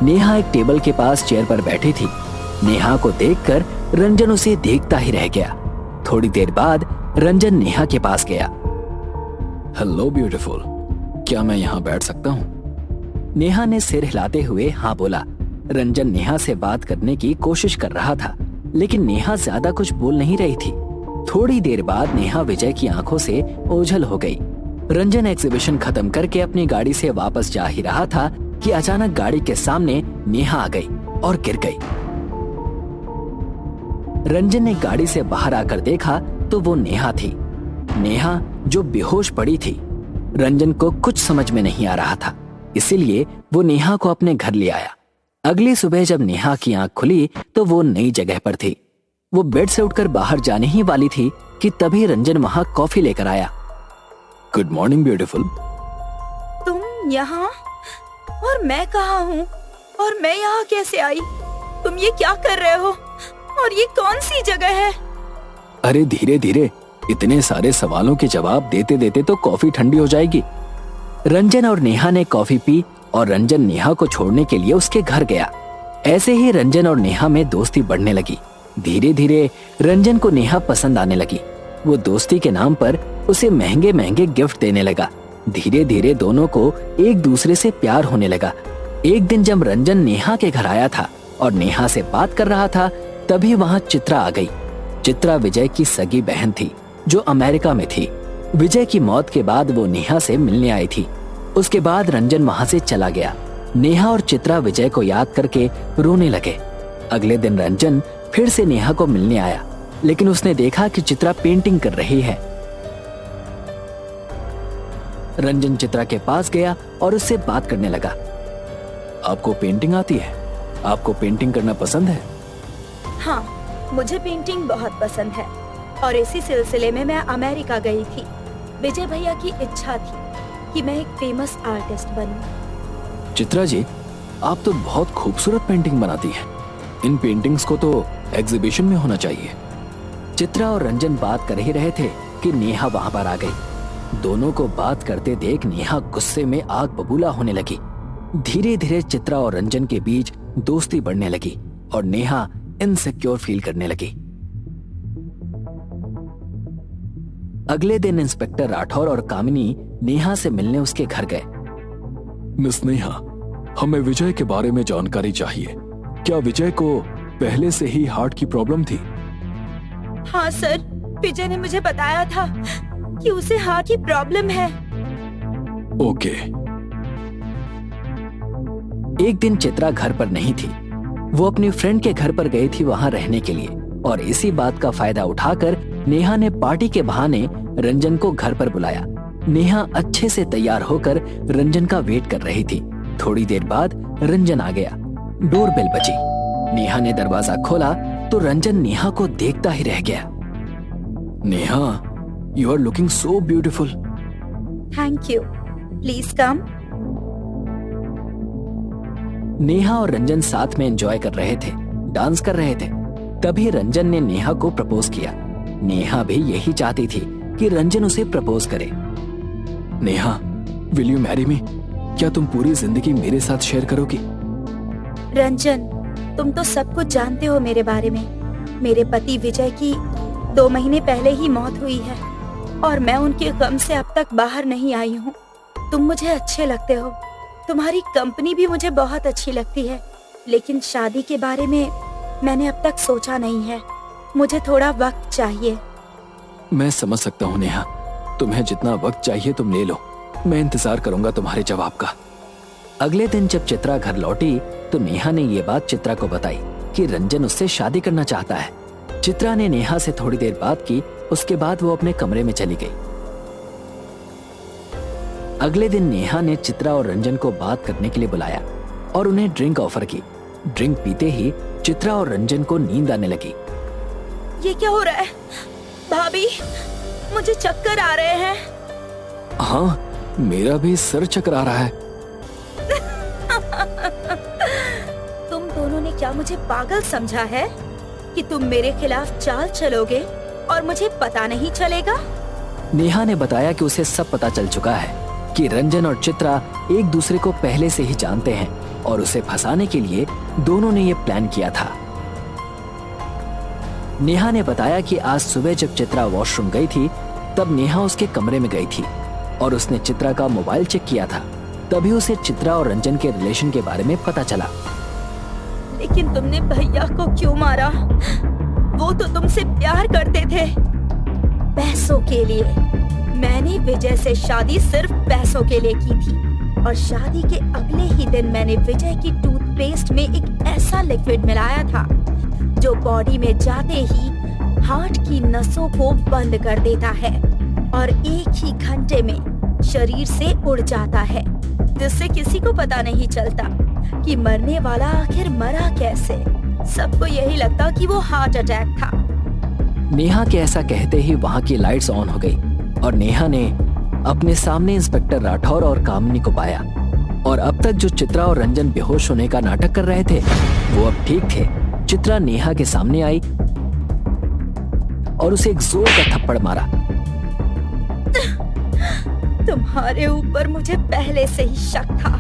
नेहा एक टेबल के पास चेयर पर बैठी थी। नेहा को देखकर रंजन उसे देखता ही रह गया। थोड़ी देर बाद रंजन नेहा के पास गया। हेलो ब्यूटीफुल, क्या मैं यहाँ बैठ सकता हूँ? नेहा ने सिर हिलाते हुए हाँ बोला। रंजन नेहा से बात करने की कोशिश कर रहा था, लेकिन नेहा ज्यादा कुछ बोल नहीं रही थी। थोड़ी देर बाद नेहा विजय की आंखों से ओझल हो गई। रंजन एग्जीबिशन खत्म करके अपनी गाड़ी से वापस जा ही रहा था कि अचानक गाड़ी के सामने नेहा आ गई और गिर गई। रंजन ने गाड़ी से बाहर आकर देखा तो वो नेहा थी। नेहा जो बेहोश पड़ी थी। रंजन को कुछ समझ में नहीं आ रहा था, इसीलिए वो नेहा को अपने घर ले आया। अगली सुबह जब नेहा की आंख खुली तो वो नई जगह पर थी। वो बेड से उठकर बाहर जाने ही वाली थी कि तभी रंजन वहां कॉफी लेकर आया। Good morning beautiful. तुम यहाँ? और मैं कहाँ हूँ? और मैं यहाँ कैसे आई? तुम ये क्या कर रहे हो? और ये कौन सी जगह है? अरे धीरे धीरे, इतने सारे सवालों के जवाब देते देते तो कॉफी ठंडी हो जाएगी। रंजन और नेहा ने कॉफी पी और रंजन नेहा को छोड़ने के लिए उसके घर गया। ऐसे ही रंजन और नेहा में दोस्ती बढ़ने लगी। धीरे धीरे रंजन को नेहा पसंद आने लगी। वो दोस्ती के नाम पर उसे महंगे महंगे गिफ्ट देने लगा। धीरे धीरे दोनों को एक दूसरे से प्यार होने लगा। एक दिन जब रंजन नेहा के घर आया था और नेहा से बात कर रहा था, तभी वहां चित्रा आ गई। चित्रा विजय की सगी बहन थी जो अमेरिका में थी। विजय की मौत के बाद वो नेहा से मिलने आई थी। उसके बाद रंजन वहां से चला गया। नेहा और चित्रा विजय को याद करके रोने लगे। अगले दिन रंजन फिर से नेहा को मिलने आया, लेकिन उसने देखा कि चित्रा पेंटिंग कर रही है। रंजन चित्रा के पास गया और उससे बात करने लगा। आपको पेंटिंग आती है? आपको पेंटिंग करना पसंद है? हाँ, मुझे पेंटिंग बहुत पसंद है और इसी सिलसिले में मैं अमेरिका गई थी। विजय भैया की इच्छा थी कि मैं एक फेमस आर्टिस्ट बनूं। चित्रा जी, आप तो बहुत खूबसूरत पेंटिंग बनाती हैं। इन पेंटिंग्स को तो एग्जीबिशन में होना चाहिए। चित्रा और रंजन बात कर ही रहे थे कि नेहा वहां पर आ गई। दोनों को बात करते देख नेहा गुस्से में आग बबूला होने लगी। धीरे धीरे चित्रा और रंजन के बीच दोस्ती बढ़ने लगी और नेहा इनसिक्योर फील करने लगी। अगले दिन इंस्पेक्टर राठौर और कामिनी नेहा से मिलने उसके घर गए। मिस नेहा, हमें विजय के बारे में जानकारी चाहिए। क्या विजय को पहले से ही हार्ट की प्रॉब्लम थी? हाँ सर, विजय ने मुझे बताया था कि उसे हार्ट की प्रॉब्लम है। ओके। एक दिन चित्रा घर पर नहीं थी। वो अपनी फ्रेंड के घर पर गई थी वहां रहने के लिए, और इसी बात का फायदा उठाकर नेहा ने पार्टी के बहाने रंजन को घर पर बुलाया। नेहा अच्छे से तैयार होकर रंजन का वेट कर रही थी। थोड़ी देर बाद रंजन आ गया। डोरबेल बजी। नेहा ने दरवाजा खोला तो रंजन नेहा को देखता ही रह गया। Neha, you are looking so beautiful. Thank you, please come. Neha और रंजन साथ में एंजॉय कर रहे थे, डांस कर रहे थे। तभी रंजन ने नेहा को प्रपोज किया। नेहा भी यही चाहती थी कि रंजन उसे प्रपोज करे। Neha, will you marry me? क्या तुम पूरी जिंदगी मेरे साथ शेयर करोगी? रंजन, तुम तो सब कुछ जानते हो मेरे बारे में। मेरे पति विजय की 2 महीने पहले ही मौत हुई है और मैं उनके गम से अब तक बाहर नहीं आई हूँ। तुम मुझे अच्छे लगते हो, तुम्हारी कंपनी भी मुझे बहुत अच्छी लगती है, लेकिन शादी के बारे में मैंने अब तक सोचा नहीं है। मुझे थोड़ा वक्त चाहिए। मैं समझ सकता हूँ नेहा, तुम्हें जितना वक्त चाहिए तुम ले लो। मैं इंतजार करूंगा तुम्हारे जवाब का। अगले दिन जब चित्रा घर लौटी तो नेहा ने ये बात चित्रा को बताई कि रंजन उससे शादी करना चाहता है। चित्रा ने नेहा से थोड़ी देर बात की, उसके बाद वो अपने कमरे में चली गई। अगले दिन नेहा ने चित्रा और रंजन को बात करने के लिए बुलाया और उन्हें ड्रिंक ऑफर की। ड्रिंक पीते ही चित्रा और रंजन को नींद आने लगी। ये क्या हो रहा है? भाभी, मुझे चक्कर आ रहे हैं। हाँ, मेरा भी सर चकरा रहा है। तुम दोनों ने क्या मुझे पागल समझा है कि तुम मेरे खिलाफ चाल चलोगे और मुझे पता नहीं चलेगा? नेहा ने बताया कि उसे सब पता चल चुका है कि रंजन और चित्रा एक दूसरे को पहले से ही जानते हैं और उसे फंसाने के लिए दोनों ने ये प्लान किया था। नेहा ने बताया कि आज सुबह जब चित्रा वॉशरूम गई थी तब नेहा उसके कमरे में गई थी और उसने चित्रा का मोबाइल चेक किया था। तभी उसे चित्रा और रंजन के रिलेशन के बारे में पता चला। लेकिन तुमने भैया को क्यों मारा? वो तो तुमसे प्यार करते थे, पैसों के लिए। मैंने विजय से शादी सिर्फ पैसों के लिए की थी और शादी के अगले ही दिन मैंने विजय की टूथपेस्ट में एक ऐसा लिक्विड मिलाया था जो बॉडी में जाते ही हार्ट की नसों को बंद कर देता है और एक ही घंटे में शरीर से उड़ जाता है, जिससे किसी को पता नहीं चलता कि मरने वाला आखिर मरा कैसे। सबको यही लगता कि वो हार्ट अटैक था। नेहा के ऐसा कहते ही वहाँ की लाइट्स ऑन हो गई और नेहा ने अपने सामने इंस्पेक्टर राठौर और कामिनी को पाया। और अब तक जो चित्रा और रंजन बेहोश होने का नाटक कर रहे थे वो अब ठीक थे। चित्रा नेहा के सामने आई और उसे एक जोर का थप्पड़ मारा। तुम्हारे ऊपर मुझे पहले से ही शक था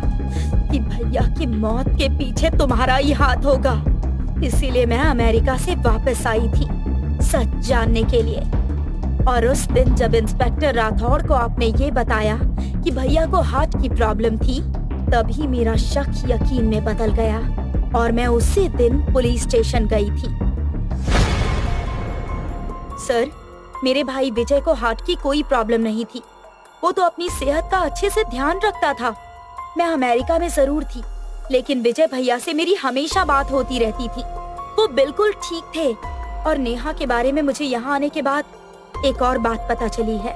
कि भैया की मौत के पीछे तुम्हारा ही हाथ होगा, इसीलिए मैं अमेरिका से वापस आई थी सच जानने के लिए। और उस दिन जब इंस्पेक्टर राठौड़ को आपने ये बताया कि भैया को हार्ट की प्रॉब्लम थी, तभी मेरा शक यकीन में बदल गया और मैं उसी दिन पुलिस स्टेशन गई थी। सर, मेरे भाई विजय को हार्ट की कोई प्रॉब्लम नहीं थी। वो तो अपनी सेहत का अच्छे से ध्यान रखता था। मैं अमेरिका में जरूर थी, लेकिन विजय भैया से मेरी हमेशा बात होती रहती थी। वो बिल्कुल ठीक थे। और नेहा के बारे में मुझे यहाँ आने के बाद एक और बात पता चली है।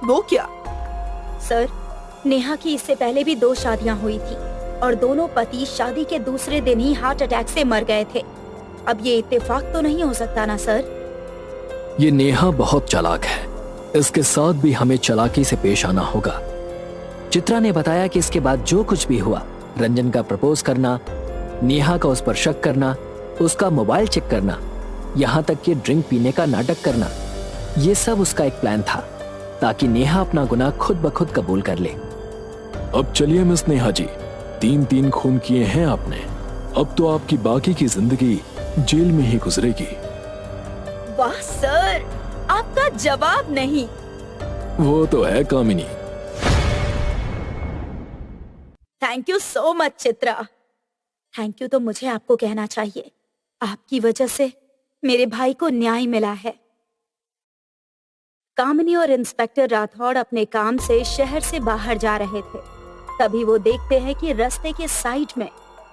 वो क्या? सर, नेहा की इससे पहले भी 2 शादियाँ हुई थी और दोनों पति शादी के दूसरे दिन ही हार्ट अटैक से मर गए थे। अब ये इत्तेफाक तो नहीं हो सकता ना सर? ये नेहा बहुत चालाक है, इसके साथ भी हमें चालाकी से पेश आना होगा। चित्रा ने बताया कि इसके बाद जो कुछ भी हुआ, रंजन का प्रपोज करना, नेहा का उस पर शक करना, उसका मोबाइल चेक करना, यहाँ तक कि ड्रिंक पीने का नाटक करना, ये सब उसका एक प्लान था ताकि नेहा अपना गुनाह खुद ब खुद कबूल कर ले। अब चलिए मिस नेहा जी, 3 खून किए हैं आपने, अब तो आपकी बाकी की जिंदगी जेल में ही गुजरेगी। वाह सर, आपका जवाब नहीं, वो तो है Kamini. Thank you so much Chitra. Thank you तो मुझे आपको कहना चाहिए। आपकी वजह से मेरे भाई को न्याय मिला है। कामिनी और इंस्पेक्टर राठौड़ अपने काम से शहर से बाहर जा रहे थे। तभी वो देखते हैं कि रास्ते के साइड में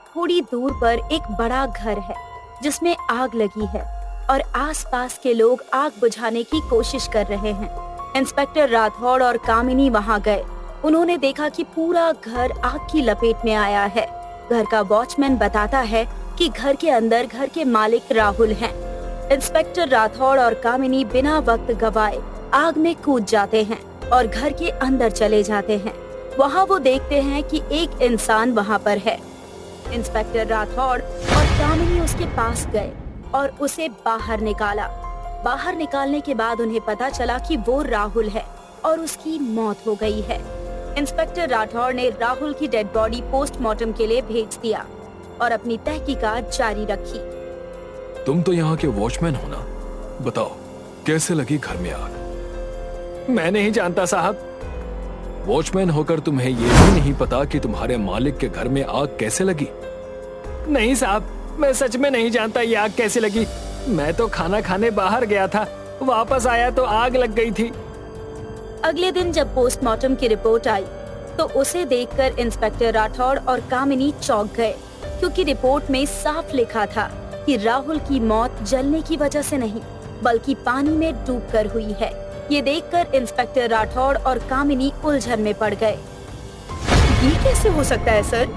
थोड़ी दूर पर एक बड़ा घर है जिसमें आग लगी है और आसपास के लोग आग बुझाने की कोशिश कर रहे हैं। इंस्पेक्टर राठौड़ और कामिनी वहां गए। उन्होंने देखा कि पूरा घर आग की लपेट में आया है। घर का वॉचमैन बताता है कि घर के अंदर घर के मालिक राहुल हैं। इंस्पेक्टर राठौड़ और कामिनी बिना वक्त गवाए आग में कूद जाते हैं और घर के अंदर चले जाते हैं। वहाँ वो देखते हैं कि एक इंसान वहाँ पर है। इंस्पेक्टर राठौड़ और कामिनी उसके पास गए और उसे बाहर निकाला। बाहर निकालने के बाद उन्हें पता चला कि वो राहुल है और उसकी मौत हो गई है। इंस्पेक्टर राठौड़ ने राहुल की डेड बॉडी पोस्टमार्टम के लिए भेज दिया और अपनी तहकीकात जारी रखी। तुम तो यहाँ के वॉचमैन हो ना, बताओ कैसे लगी घर में आग? मैं नहीं जानता साहब। वॉचमैन होकर तुम्हें ये भी नहीं पता कि तुम्हारे मालिक के घर में आग कैसे लगी? नहीं साहब, मैं सच में नहीं जानता ये आग कैसे लगी। मैं तो खाना खाने बाहर गया था, वापस आया तो आग लग गई थी। अगले दिन जब पोस्टमार्टम की रिपोर्ट आई तो उसे देखकर इंस्पेक्टर राठौड़ और कामिनी चौंक गए, क्योंकि रिपोर्ट में साफ लिखा था कि राहुल की मौत जलने की वजह से नहीं बल्कि पानी में डूबकर हुई है। ये देखकर इंस्पेक्टर राठौड़ और कामिनी उलझन में पड़ गए। ये कैसे हो सकता है सर?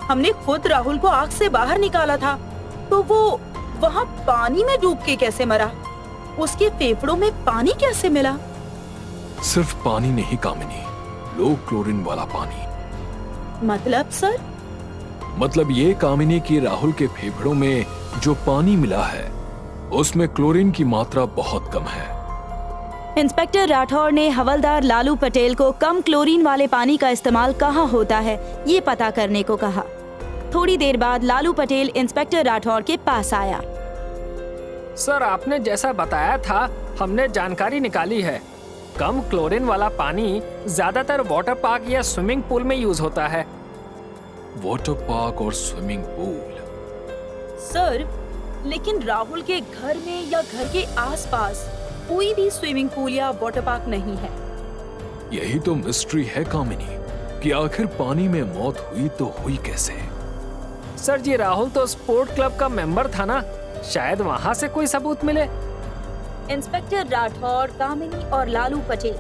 हमने खुद राहुल को आग से बाहर निकाला था, तो वो वहाँ पानी में डूब के कैसे मरा? उसके फेफड़ों में पानी कैसे मिला? सिर्फ पानी नहीं कामिनी, लो क्लोरीन वाला पानी। मतलब सर? मतलब ये कामिनी की राहुल के फेफड़ों में जो पानी मिला है उसमें क्लोरीन की मात्रा बहुत कम है। इंस्पेक्टर राठौड़ ने हवलदार लालू पटेल को कम क्लोरीन वाले पानी का इस्तेमाल कहाँ होता है ये पता करने को कहा। थोड़ी देर बाद लालू पटेल इंस्पेक्टर राठौड़ के पास आया। सर, आपने जैसा बताया था हमने जानकारी निकाली है। कम क्लोरीन वाला पानी ज्यादातर वाटर पार्क या स्विमिंग पूल में यूज होता है। वाटर पार्क और स्विमिंग पूल? सर, लेकिन राहुल के घर में या घर के आसपास कोई भी स्विमिंग पूल या वाटर पार्क नहीं है। यही तो मिस्ट्री है कामिनी, कि आखिर पानी में मौत हुई तो हुई कैसे? सर जी, राहुल तो स्पोर्ट क्लब का मेंबर था ना, शायद वहाँ से कोई सबूत मिले। इंस्पेक्टर राठौड़, कामिनी और लालू पटेल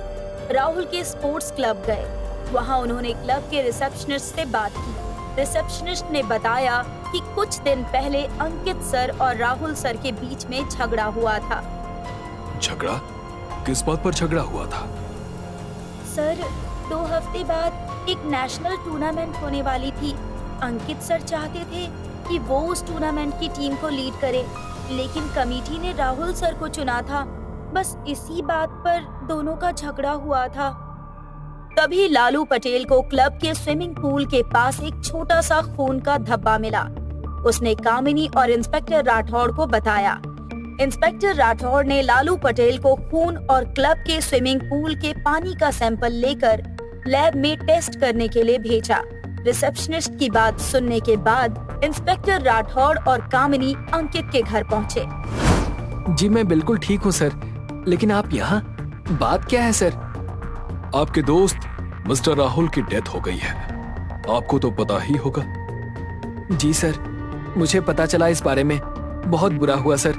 राहुल के स्पोर्ट्स क्लब गए। वहाँ उन्होंने क्लब के रिसेप्शनिस्ट से बात की। रिसेप्शनिस्ट ने बताया कि कुछ दिन पहले अंकित सर और राहुल सर के बीच में झगड़ा हुआ था। झगड़ा? किस बात पर झगड़ा हुआ था? सर, 2 हफ्ते बाद एक नेशनल टूर्नामेंट होने वाली थी। अंकित सर चाहते थे कि वो उस टूर्नामेंट की टीम को लीड करे, लेकिन कमेटी ने राहुल सर को चुना था। बस इसी बात पर दोनों का झगड़ा हुआ था। तभी लालू पटेल को क्लब के स्विमिंग पूल के पास एक छोटा सा खून का धब्बा मिला। उसने कामिनी और इंस्पेक्टर राठौड़ को बताया। इंस्पेक्टर राठौड़ ने लालू पटेल को खून और क्लब के स्विमिंग पूल के पानी का सैंपल लेकर लैब में टेस्ट करने के लिए भेजा। रिसेप्शनिस्ट की बात सुनने के बाद इंस्पेक्टर राठौड़ और कामिनी अंकित के घर पहुंचे। जी मैं बिल्कुल ठीक हूँ सर, लेकिन आप यहाँ, बात क्या है सर? आपके दोस्त मिस्टर राहुल की डेथ हो गई है, आपको तो पता ही होगा। जी सर, मुझे पता चला इस बारे में। बहुत बुरा हुआ सर,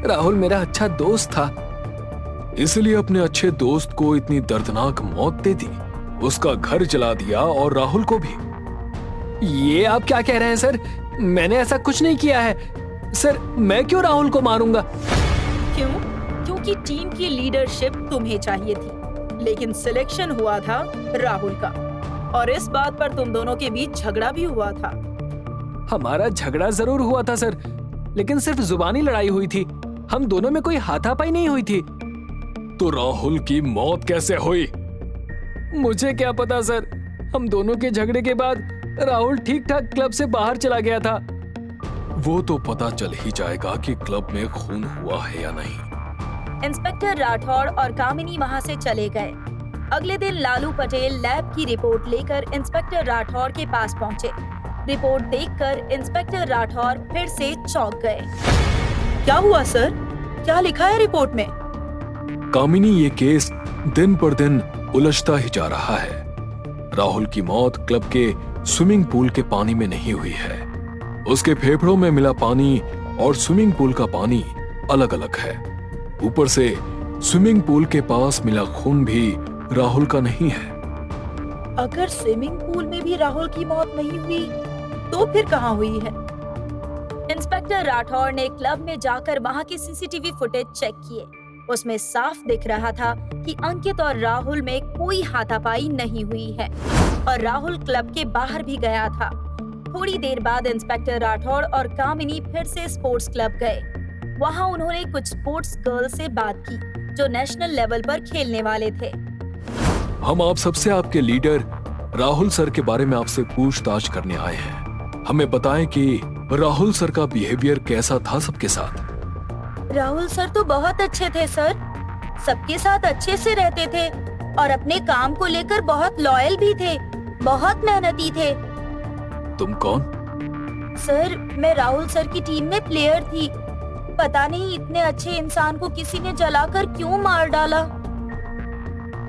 राहुल मेरा अच्छा दोस्त था। इसलिए अपने अच्छे दोस्त को इतनी दर्दनाक मौत दे दी, उसका घर जला दिया और राहुल को भी। ये आप क्या कह रहे हैं सर? मैंने ऐसा कुछ नहीं किया है सर। मैं क्यों राहुल को मारूंगा? क्यों? क्योंकि टीम की लीडरशिप तुम्हें चाहिए थी, लेकिन सिलेक्शन हुआ था राहुल का, और इस बात पर तुम दोनों के बीच झगड़ा भी हुआ था। हमारा झगड़ा जरूर हुआ था सर, लेकिन सिर्फ जुबानी लड़ाई हुई थी। हम दोनों में कोई हाथापाई नहीं हुई थी। तो राहुल की मौत कैसे हुई? मुझे क्या पता सर। हम दोनों के झगड़े के बाद राहुल ठीक ठाक क्लब से बाहर चला गया था। वो तो पता चल ही जाएगा कि क्लब में खून हुआ है या नहीं। इंस्पेक्टर राठौड़ और कामिनी वहाँ से चले गए। अगले दिन लालू पटेल लैब की रिपोर्ट लेकर इंस्पेक्टर राठौर के पास पहुंचे। रिपोर्ट देखकर इंस्पेक्टर राठौर फिर से चौंक गए। क्या हुआ सर? क्या लिखा है रिपोर्ट में? कामिनी, ये केस दिन पर दिन उलझता ही जा रहा है। राहुल की मौत क्लब के स्विमिंग पूल के पानी में नहीं हुई है। उसके फेफड़ों में मिला पानी और स्विमिंग पूल का पानी अलग अलग है। ऊपर से स्विमिंग पूल के पास मिला खून भी राहुल का नहीं है। अगर स्विमिंग पूल में भी राहुल की मौत नहीं हुई तो फिर कहाँ हुई है? इंस्पेक्टर राठौर ने क्लब में जाकर वहाँ के सीसीटीवी फुटेज चेक किए। उसमें साफ दिख रहा था कि अंकित और राहुल में कोई हाथापाई नहीं हुई है और राहुल क्लब के बाहर भी गया था। थोड़ी देर बाद इंस्पेक्टर राठौर और कामिनी फिर से स्पोर्ट्स क्लब गए। वहाँ उन्होंने कुछ स्पोर्ट्स गर्ल से बात की जो नेशनल लेवल पर खेलने वाले थे। हम आप सबसे आपके लीडर राहुल सर के बारे में आपसे पूछताछ करने आए हैं। हमें बताएं कि राहुल सर का बिहेवियर कैसा था सबके साथ। राहुल सर तो बहुत अच्छे थे सर, सबके साथ अच्छे से रहते थे और अपने काम को लेकर बहुत लॉयल भी थे, बहुत मेहनती थे। तुम कौन? सर, मैं राहुल सर की टीम में प्लेयर थी। पता नहीं इतने अच्छे इंसान को किसी ने जलाकर क्यों मार डाला।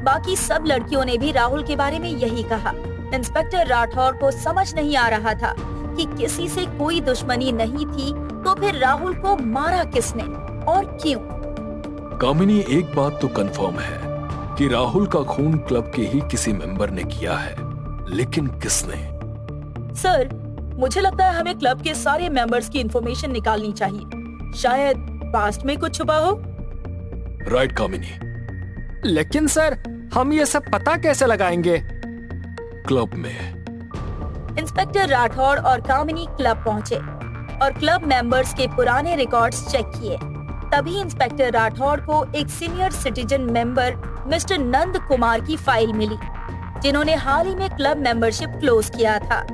बाकी सब लड़कियों ने भी राहुल के बारे में यही कहा। इंस्पेक्टर राठौर को समझ नहीं आ रहा था कि किसी से कोई दुश्मनी नहीं थी तो फिर राहुल को मारा किसने और क्यों? कामिनी, एक बात तो कंफर्म है कि राहुल का खून क्लब के ही किसी मेंबर ने किया है, लेकिन किसने? सर, मुझे लगता है हमें क्लब के सारे मेंबर्स की इंफॉर्मेशन निकालनी चाहिए। शायद पास्ट में कुछ छुपा हो। राइट कामिनी। लेकिन सर, हम ये सब पता कैसे लगाएंगे? क्लब में इंस्पेक्टर राठौर और कामिनी क्लब पहुंचे और क्लब मेंबर्स के पुराने रिकॉर्ड्स चेक किए। तभी इंस्पेक्टर राठौर को एक senior citizen member mister Nand Kumar की फाइल मिली, जिन्होंने हाल ही में क्लब मेंबरशिप क्लोज किया था।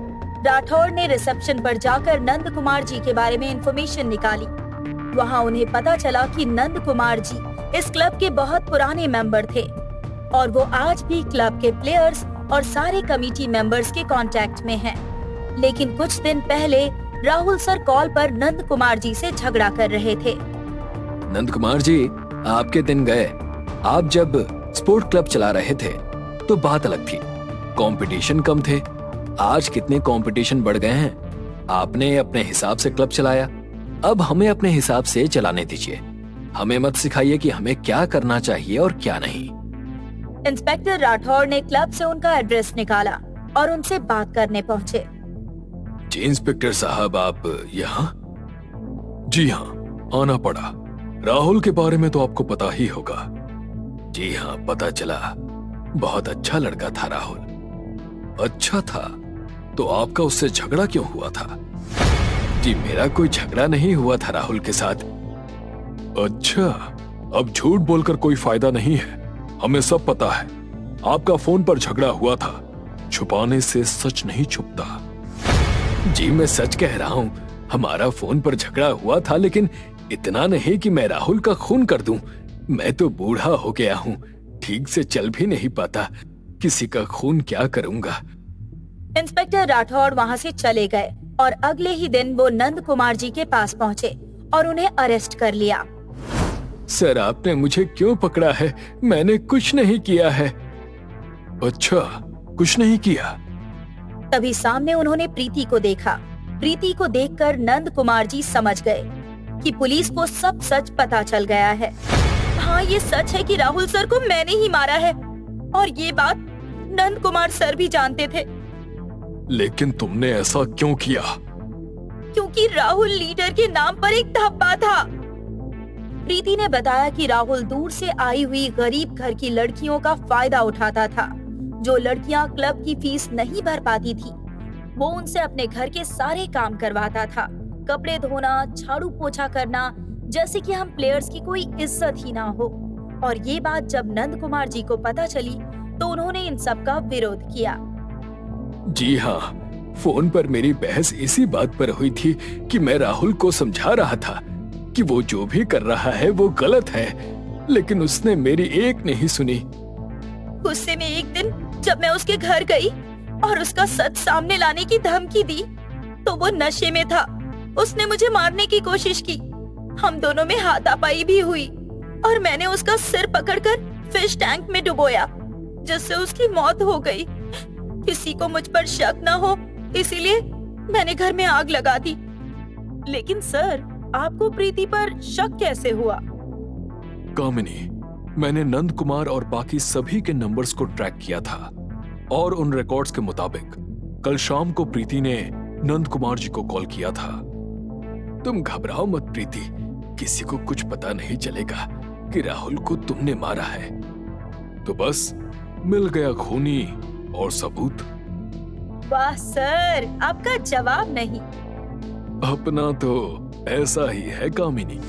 राठौर ने रिसेप्शन पर जाकर नंद कुमार जी के बारे में इंफॉर्मेशन निकाली। वहां उन्हें पता चला कि नंद कुमार जी इस क्लब के बहुत पुराने मेंबर थे और वो आज भी क्लब के प्लेयर्स और सारे कमेटी मेंबर्स के कांटेक्ट में हैं। लेकिन कुछ दिन पहले राहुल सर कॉल पर नंद कुमार जी से झगड़ा कर रहे थे। नंद कुमार जी, आपके दिन गए। आप जब स्पोर्ट क्लब चला रहे थे तो बात अलग थी, कंपटीशन कम थे। आज कितने कंपटीशन बढ़ गए हैं। आपने अपने हिसाब से क्लब चलाया, अब हमें अपने हिसाब से चलाने दीजिए। हमें मत सिखाइए कि हमें क्या करना चाहिए और क्या नहीं। इंस्पेक्टर राठौर ने क्लब से उनका एड्रेस निकाला और उनसे बात करने पहुंचे। जी इंस्पेक्टर साहब, आप यहाँ? जी हाँ, आना पड़ा। राहुल के बारे में तो आपको पता ही होगा। जी हाँ, पता चला। बहुत अच्छा लड़का था राहुल। अच्छा था तो आपका उससे झगड़ा क्यों हुआ था? जी, मेरा कोई झगड़ा नहीं हुआ था राहुल के साथ। अच्छा, अब झूठ बोलकर कोई फायदा नहीं है। हमें सब पता है आपका फोन पर झगड़ा हुआ था। छुपाने से सच नहीं छुपता। जी, मैं सच कह रहा हूँ, हमारा फोन पर झगड़ा हुआ था, लेकिन इतना नहीं कि मैं राहुल का खून कर दूं। मैं तो बूढ़ा हो गया हूँ, ठीक से चल भी नहीं पाता। किसी का खून क्या करूंगा। इंस्पेक्टर राठौर वहाँ से चले गए और अगले ही दिन वो नंद कुमार जी के पास पहुँचे और उन्हें अरेस्ट कर लिया। सर, आपने मुझे क्यों पकड़ा है? मैंने कुछ नहीं किया है। अच्छा, कुछ नहीं किया? तभी सामने उन्होंने प्रीति को देखा। प्रीति को देखकर नंद कुमार जी समझ गए कि पुलिस को सब सच पता चल गया है। हाँ, ये सच है कि राहुल सर को मैंने ही मारा है और ये बात नंद कुमार सर भी जानते थे। लेकिन तुमने ऐसा क्यों किया? क्योंकि राहुल लीडर के नाम पर एक धब्बा था। प्रीति ने बताया कि राहुल दूर से आई हुई गरीब घर की लड़कियों का फायदा उठाता था। जो लड़कियां क्लब की फीस नहीं भर पाती थी, वो उनसे अपने घर के सारे काम करवाता था। कपड़े धोना, झाड़ू पोछा करना, जैसे कि हम प्लेयर्स की कोई इज्जत ही ना हो। और ये बात जब नंद कुमार जी को पता चली तो उन्होंने इन सब का विरोध किया। जी हाँ, फोन पर मेरी बहस इसी बात पर हुई थी कि मैं राहुल को समझा रहा था कि वो जो भी कर रहा है वो गलत है, लेकिन उसने मेरी एक नहीं सुनी। गुस्से में एक दिन जब मैं उसके घर गई और उसका सच सामने लाने की धमकी दी तो वो नशे में था। उसने मुझे मारने की कोशिश की। हम दोनों में हाथापाई भी हुई और मैंने उसका सिर पकड़कर फिश टैंक में डुबोया, जिससे उसकी मौत हो गई। किसी को मुझ पर शक न हो इसीलिए मैंने घर में आग लगा दी। लेकिन सर, आपको प्रीति पर शक कैसे हुआ? कामिनी, मैंने नंद कुमार और बाकी सभी के नंबर्स को ट्रैक किया था और उन रिकॉर्ड्स के मुताबिक कल शाम को प्रीति ने नंद कुमार जी को कॉल किया था। तुम घबराओ मत प्रीति, किसी को कुछ पता नहीं चलेगा कि राहुल को तुमने मारा है। तो बस मिल गया खूनी और सबूत। वाह सर, आपका जवाब नहीं। अपना तो ऐसा ही है कामिनी।